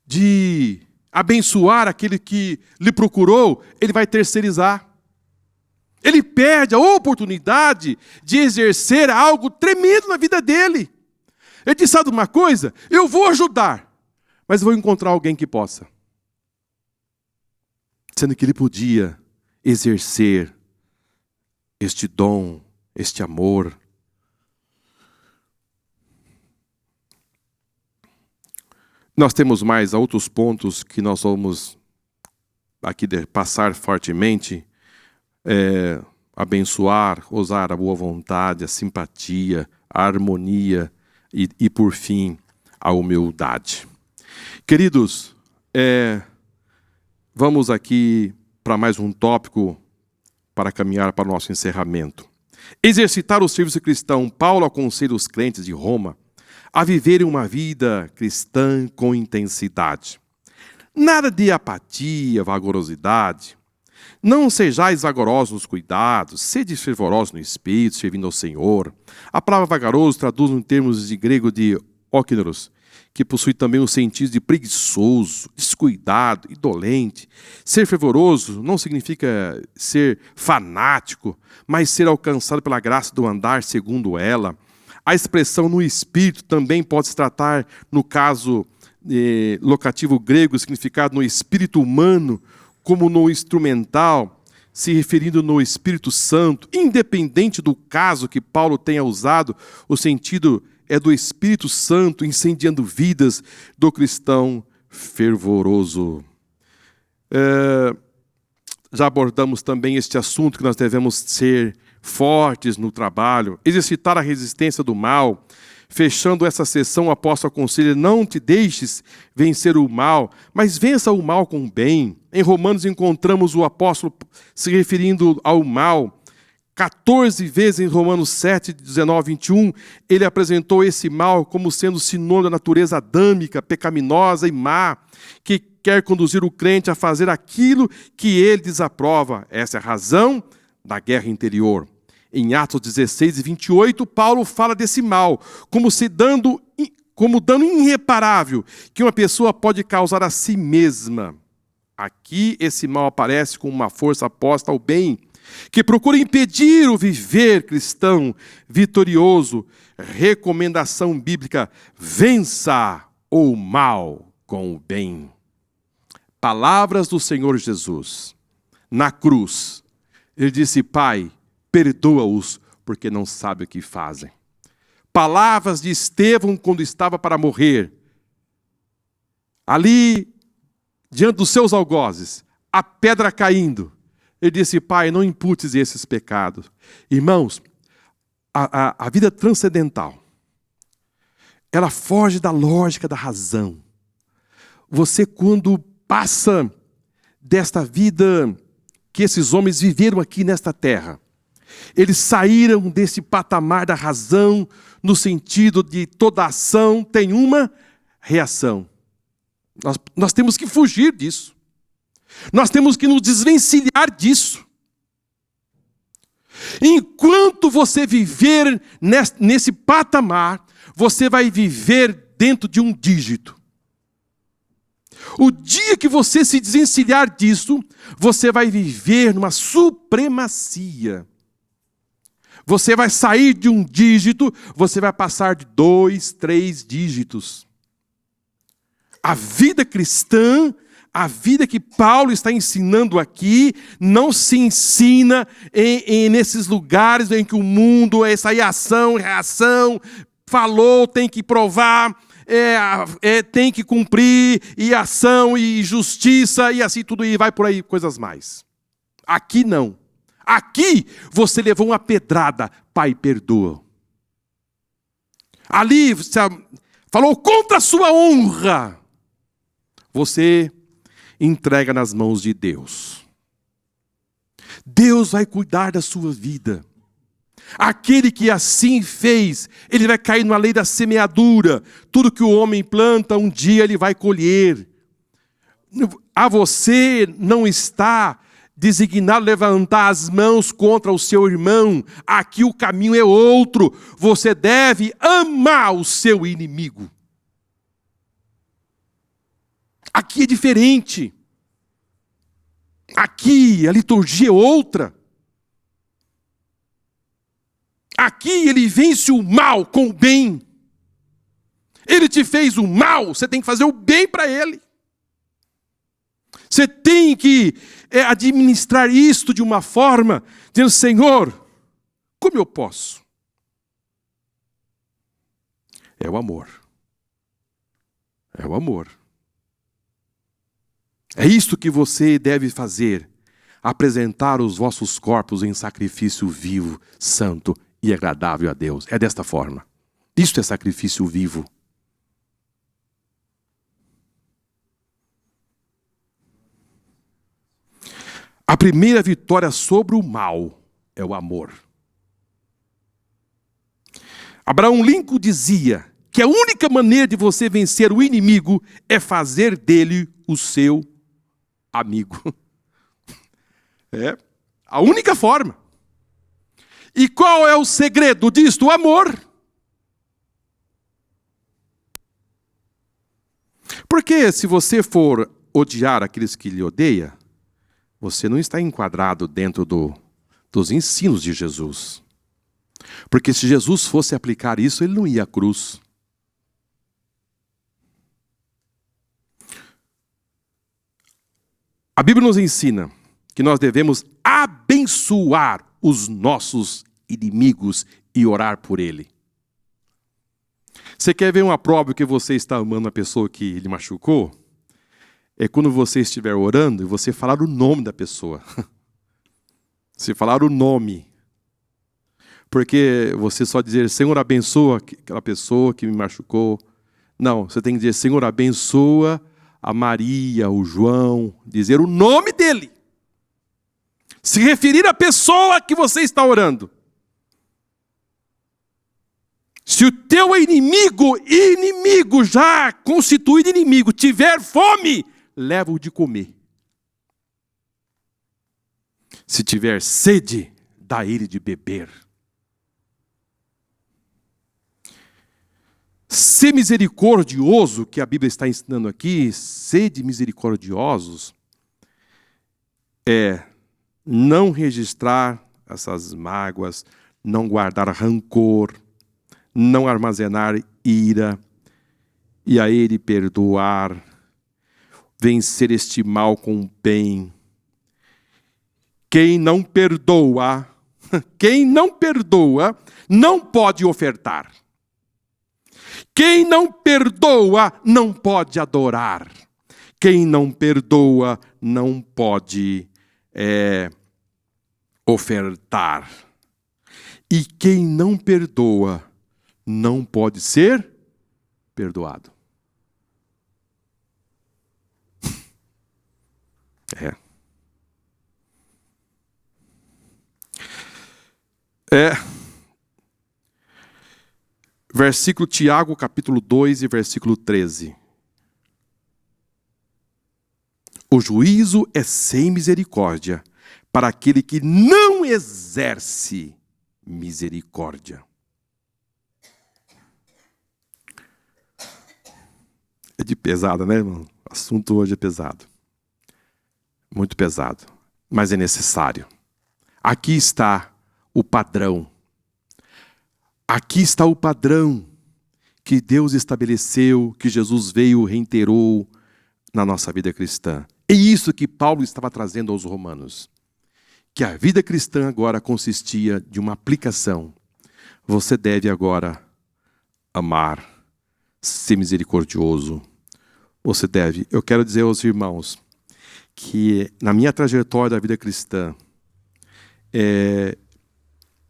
de abençoar aquele que lhe procurou, ele vai terceirizar. Ele perde a oportunidade de exercer algo tremendo na vida dele. Ele diz, sabe uma coisa? Eu vou ajudar, mas eu vou encontrar alguém que possa. Sendo que ele podia exercer este dom, este amor. Nós temos mais outros pontos que nós vamos aqui passar fortemente. Abençoar, usar a boa vontade, a simpatia, a harmonia e por fim, a humildade. Queridos, vamos aqui para mais um tópico para caminhar para o nosso encerramento. Exercitar o serviço cristão. Paulo aconselha os crentes de Roma a viverem uma vida cristã com intensidade. Nada de apatia, vagarosidade. Não sejais vagarosos nos cuidados, sede fervorosos no espírito, servindo ao Senhor. A palavra vagaroso traduz em termos de grego de ókineros, que possui também o sentido de preguiçoso, descuidado, indolente. Ser fervoroso não significa ser fanático, mas ser alcançado pela graça do andar segundo ela. A expressão no espírito também pode se tratar, no caso locativo grego, significado no espírito humano, como no instrumental, se referindo no Espírito Santo. Independente do caso que Paulo tenha usado, o sentido é do Espírito Santo incendiando vidas do cristão fervoroso. Já abordamos também este assunto que nós devemos ser fortes no trabalho, exercitar a resistência do mal. Fechando essa sessão, o apóstolo aconselha, não te deixes vencer o mal, mas vença o mal com o bem. Em Romanos encontramos o apóstolo se referindo ao mal. 14 vezes em Romanos 7, 19, 21, ele apresentou esse mal como sendo sinônimo da natureza adâmica, pecaminosa e má, que quer conduzir o crente a fazer aquilo que ele desaprova. Essa é a razão da guerra interior. Em Atos 16 e 28, Paulo fala desse mal como dano irreparável que uma pessoa pode causar a si mesma. Aqui, esse mal aparece como uma força oposta ao bem, que procura impedir o viver cristão vitorioso. Recomendação bíblica: vença o mal com o bem. Palavras do Senhor Jesus na cruz. Ele disse, Pai, perdoa-os, porque não sabem o que fazem. Palavras de Estevão quando estava para morrer. Ali, diante dos seus algozes, a pedra caindo. Ele disse, Pai, não imputes esses pecados. Irmãos, a vida transcendental, ela foge da lógica da razão. Você, quando passa desta vida que esses homens viveram aqui nesta terra, eles saíram desse patamar da razão, no sentido de toda ação tem uma reação. Nós temos que fugir disso. Nós temos que nos desvencilhar disso. Enquanto você viver nesse patamar, você vai viver dentro de um dígito. O dia que você se desvencilhar disso, você vai viver numa supremacia. Você vai sair de um dígito, você vai passar de 2, 3 dígitos. A vida cristã, a vida que Paulo está ensinando aqui, não se ensina nesses lugares em que o mundo é essa ação, reação, falou, tem que provar, tem que cumprir, e ação, e justiça, e assim tudo, e vai por aí, coisas mais. Aqui não. Aqui você levou uma pedrada, Pai, perdoa. Ali você falou contra a sua honra. Você entrega nas mãos de Deus. Deus vai cuidar da sua vida. Aquele que assim fez, ele vai cair na lei da semeadura. Tudo que o homem planta, um dia ele vai colher. A você não está designado levantar as mãos contra o seu irmão. Aqui o caminho é outro. Você deve amar o seu inimigo. Aqui é diferente. Aqui a liturgia é outra. Aqui ele vence o mal com o bem. Ele te fez o mal, você tem que fazer o bem para ele. Você tem que administrar isto de uma forma, dizendo, Senhor, como eu posso? É o amor. É o amor. É isto que você deve fazer. Apresentar os vossos corpos em sacrifício vivo, santo e agradável a Deus. É desta forma. Isto é sacrifício vivo. A primeira vitória sobre o mal é o amor. Abraão Lincoln dizia que a única maneira de você vencer o inimigo é fazer dele o seu amigo. É a única forma. E qual é o segredo disto? O amor. Porque se você for odiar aqueles que lhe odeiam, você não está enquadrado dentro dos ensinos de Jesus. Porque se Jesus fosse aplicar isso, ele não ia à cruz. A Bíblia nos ensina que nós devemos abençoar os nossos inimigos e orar por ele. Você quer ver uma prova que você está amando a pessoa que lhe machucou? É quando você estiver orando e você falar o nome da pessoa. Você falar o nome. Porque você só dizer, Senhor, abençoa aquela pessoa que me machucou. Não, você tem que dizer, Senhor, abençoa a Maria, o João. Dizer o nome dele. Se referir à pessoa que você está orando. Se o teu inimigo já constituído inimigo, tiver fome, leva-o de comer. Se tiver sede, dá ele de beber. Ser misericordioso, que a Bíblia está ensinando aqui, sede misericordiosos, é não registrar essas mágoas, não guardar rancor, não armazenar ira, e a ele perdoar, vencer este mal com o bem. Quem não perdoa, não pode ofertar. Quem não perdoa, não pode adorar. Quem não perdoa, não pode ofertar. E quem não perdoa, não pode ser perdoado. Versículo Tiago, capítulo 2 e versículo 13. O juízo é sem misericórdia para aquele que não exerce misericórdia. É de pesada, né, irmão? O assunto hoje é pesado. Muito pesado. Mas é necessário. Aqui está o padrão. Aqui está o padrão que Deus estabeleceu, que Jesus veio, reiterou na nossa vida cristã. É isso que Paulo estava trazendo aos romanos. Que a vida cristã agora consistia de uma aplicação. Você deve agora amar, ser misericordioso. Você deve. Eu quero dizer aos irmãos que na minha trajetória da vida cristã,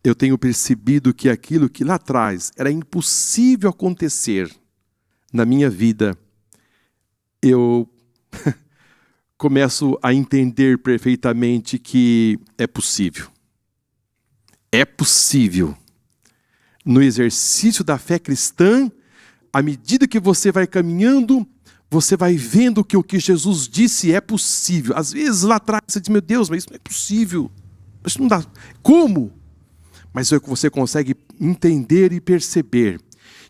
eu tenho percebido que aquilo que lá atrás era impossível acontecer na minha vida, eu começo a entender perfeitamente que é possível. É possível. No exercício da fé cristã, à medida que você vai caminhando, você vai vendo que o que Jesus disse é possível. Às vezes lá atrás você diz, meu Deus, mas isso não é possível. Isso não dá. Como? Mas você consegue entender e perceber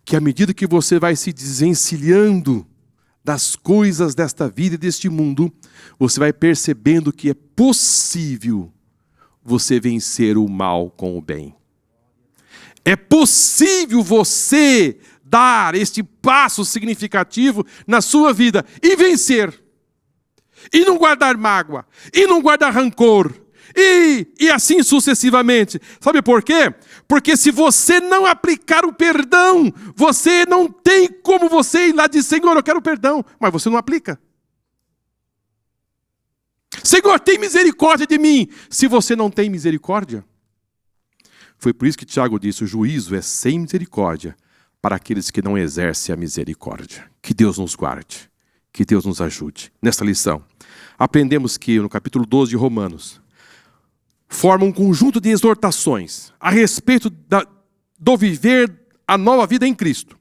que à medida que você vai se desencilhando das coisas desta vida e deste mundo, você vai percebendo que é possível você vencer o mal com o bem. É possível você dar este passo significativo na sua vida e vencer. E não guardar mágoa, e não guardar rancor, e assim sucessivamente. Sabe por quê? Porque se você não aplicar o perdão, você não tem como você ir lá e dizer, Senhor, eu quero perdão, mas você não aplica. Senhor, tem misericórdia de mim. Se você não tem misericórdia, foi por isso que Tiago disse, o juízo é sem misericórdia para aqueles que não exercem a misericórdia. Que Deus nos guarde, que Deus nos ajude. Nesta lição, aprendemos que no capítulo 12 de Romanos, forma um conjunto de exortações a respeito do viver a nova vida em Cristo.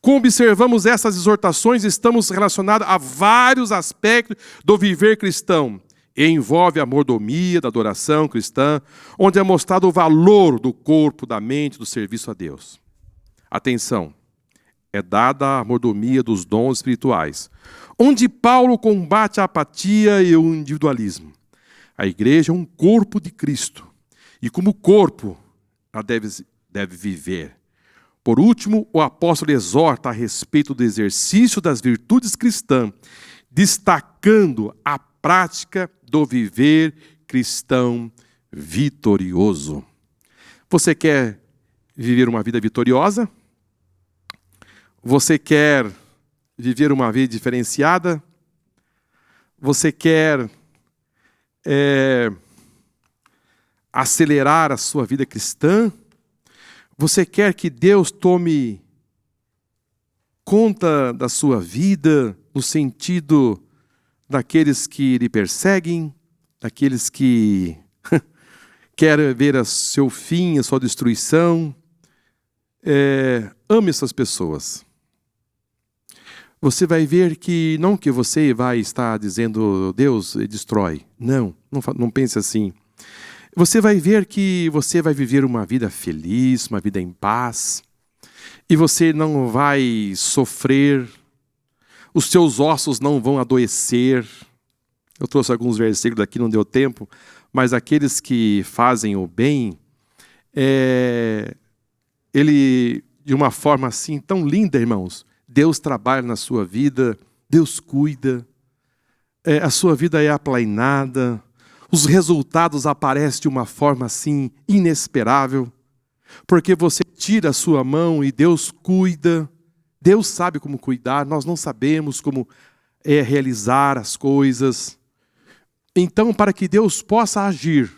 Como observamos essas exortações, estamos relacionados a vários aspectos do viver cristão. E envolve a mordomia da adoração cristã, onde é mostrado o valor do corpo, da mente, do serviço a Deus. Atenção, é dada a mordomia dos dons espirituais, onde Paulo combate a apatia e o individualismo. A igreja é um corpo de Cristo, e como corpo, ela deve viver. Por último, o apóstolo exorta a respeito do exercício das virtudes cristãs, destacando a prática do viver cristão vitorioso. Você quer viver uma vida vitoriosa? Você quer viver uma vida diferenciada? Você quer acelerar a sua vida cristã? Você quer que Deus tome conta da sua vida no sentido daqueles que lhe perseguem, daqueles que querem ver o seu fim, a sua destruição? Ame essas pessoas. Você vai ver que não que você vai estar dizendo Deus destrói. Não pense assim. Você vai ver que você vai viver uma vida feliz, uma vida em paz, e você não vai sofrer, os seus ossos não vão adoecer. Eu trouxe alguns versículos aqui, não deu tempo, mas aqueles que fazem o bem, ele, de uma forma assim tão linda, irmãos, Deus trabalha na sua vida, Deus cuida, a sua vida é aplainada, os resultados aparecem de uma forma assim inesperável, porque você tira a sua mão e Deus cuida. Deus sabe como cuidar, nós não sabemos como realizar as coisas. Então, para que Deus possa agir,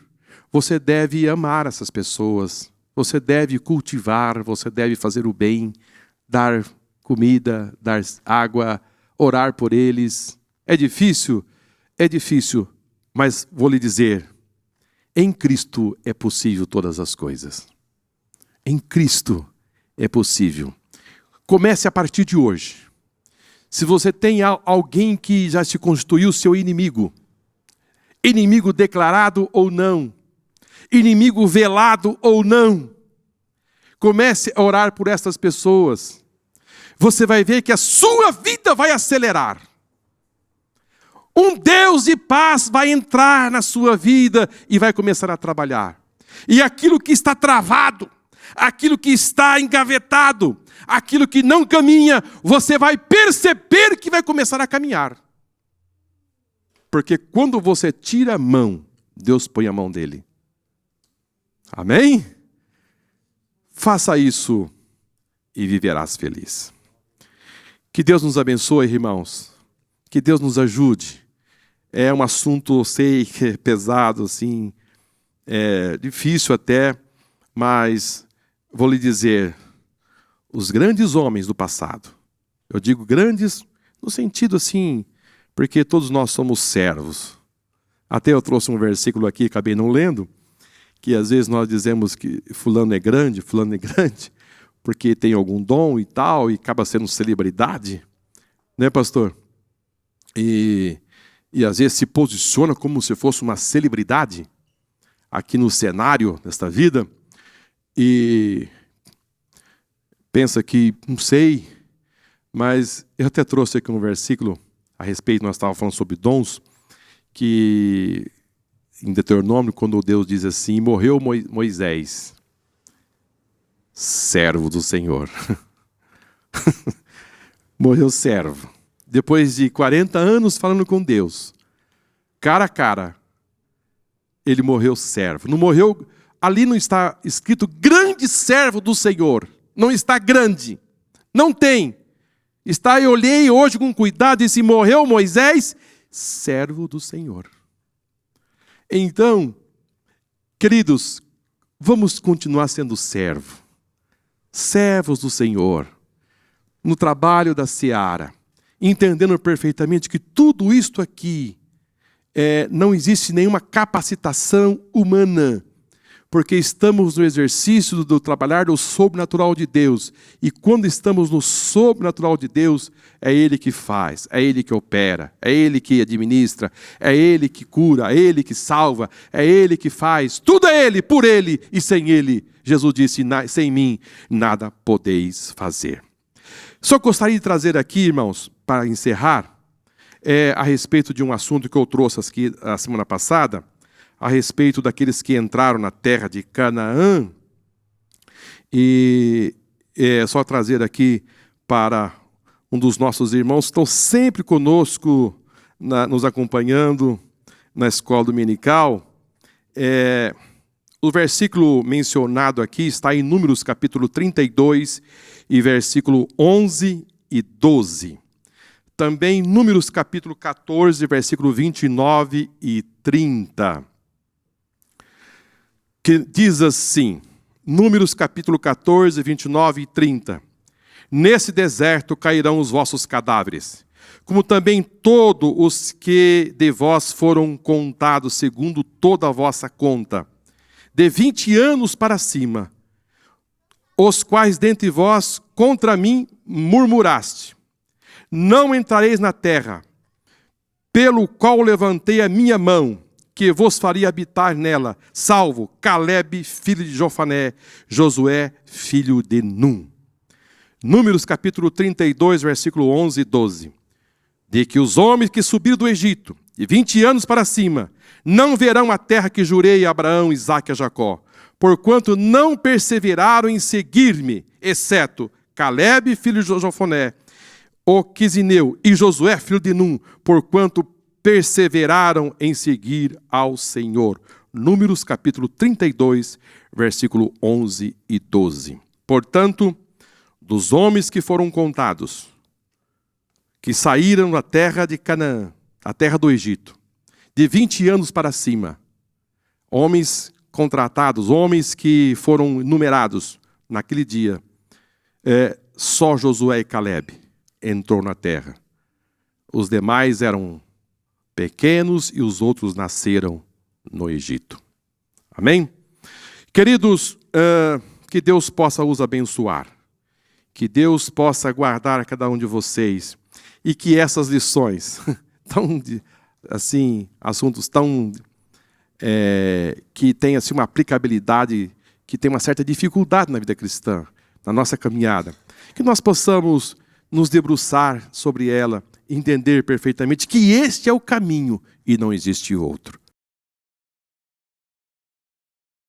você deve amar essas pessoas, você deve cultivar, você deve fazer o bem, dar comida, dar água, orar por eles. É difícil? É difícil, mas vou lhe dizer, em Cristo é possível todas as coisas. Em Cristo é possível. Comece a partir de hoje. Se você tem alguém que já se constituiu seu inimigo, inimigo declarado ou não, inimigo velado ou não, comece a orar por essas pessoas. Você vai ver que a sua vida vai acelerar. Um Deus de paz vai entrar na sua vida e vai começar a trabalhar. E aquilo que está travado, aquilo que está engavetado, aquilo que não caminha, você vai perceber que vai começar a caminhar. Porque quando você tira a mão, Deus põe a mão dele. Amém? Faça isso e viverás feliz. Que Deus nos abençoe, irmãos. Que Deus nos ajude É um assunto, eu sei que é pesado, assim, difícil até, mas vou lhe dizer, os grandes homens do passado, eu digo grandes no sentido assim, porque todos nós somos servos. Até eu trouxe um versículo aqui, acabei não lendo, que às vezes nós dizemos que fulano é grande, porque tem algum dom e tal, e acaba sendo celebridade, né, pastor? E às vezes se posiciona como se fosse uma celebridade aqui no cenário desta vida, e pensa que, não sei, mas eu até trouxe aqui um versículo a respeito, nós estávamos falando sobre dons, que em Deuteronômio, quando Deus diz assim, morreu Moisés, servo do Senhor. Morreu servo. Depois de 40 anos falando com Deus, cara a cara, ele morreu servo. Não morreu, ali não está escrito grande servo do Senhor. Não está grande. Não tem. Está, eu olhei hoje com cuidado e disse, morreu Moisés, servo do Senhor. Então, queridos, vamos continuar sendo servos do Senhor, no trabalho da seara, entendendo perfeitamente que tudo isto aqui não existe nenhuma capacitação humana, porque estamos no exercício do trabalhar do sobrenatural de Deus. E quando estamos no sobrenatural de Deus, é Ele que faz, é Ele que opera, é Ele que administra, é Ele que cura, é Ele que salva, é Ele que faz. Tudo é Ele, por Ele e sem Ele. Jesus disse, sem mim nada podeis fazer. Só gostaria de trazer aqui, irmãos, para encerrar, a respeito de um assunto que eu trouxe aqui a semana passada, a respeito daqueles que entraram na terra de Canaã, e é só trazer aqui para um dos nossos irmãos que estão sempre conosco, nos acompanhando na escola dominical. O versículo mencionado aqui está em Números capítulo 32 e versículo 11 e 12. Também Números capítulo 14, versículo 29 e 30. Que diz assim, Números capítulo 14, 29 e 30. Nesse deserto cairão os vossos cadáveres, como também todos os que de vós foram contados segundo toda a vossa conta, de 20 anos para cima, os quais dentre vós contra mim murmuraste. Não entrareis na terra, pelo qual levantei a minha mão, que vos faria habitar nela, salvo Calebe, filho de Jofané, Josué, filho de Num. Números capítulo 32, versículo 11 e 12. De que os homens que subiram do Egito, de 20 anos para cima, não verão a terra que jurei a Abraão, Isaque e a Jacó, porquanto não perseveraram em seguir-me, exceto Calebe, filho de Jofané, o Quisineu, e Josué, filho de Num, porquanto perseveraram em seguir ao Senhor. Números capítulo 32, versículo 11 e 12. Portanto, dos homens que foram contados, que saíram da terra de Canaã, a terra do Egito, de 20 anos para cima, homens contratados, homens que foram numerados naquele dia, só Josué e Calebe entrou na terra. Os demais eram pequenos e os outros nasceram no Egito. Amém? Queridos, que Deus possa os abençoar, que Deus possa guardar a cada um de vocês e que essas lições, assuntos tão que têm assim, uma aplicabilidade, que tem uma certa dificuldade na vida cristã, na nossa caminhada, que nós possamos nos debruçar sobre ela, entender perfeitamente que este é o caminho e não existe outro.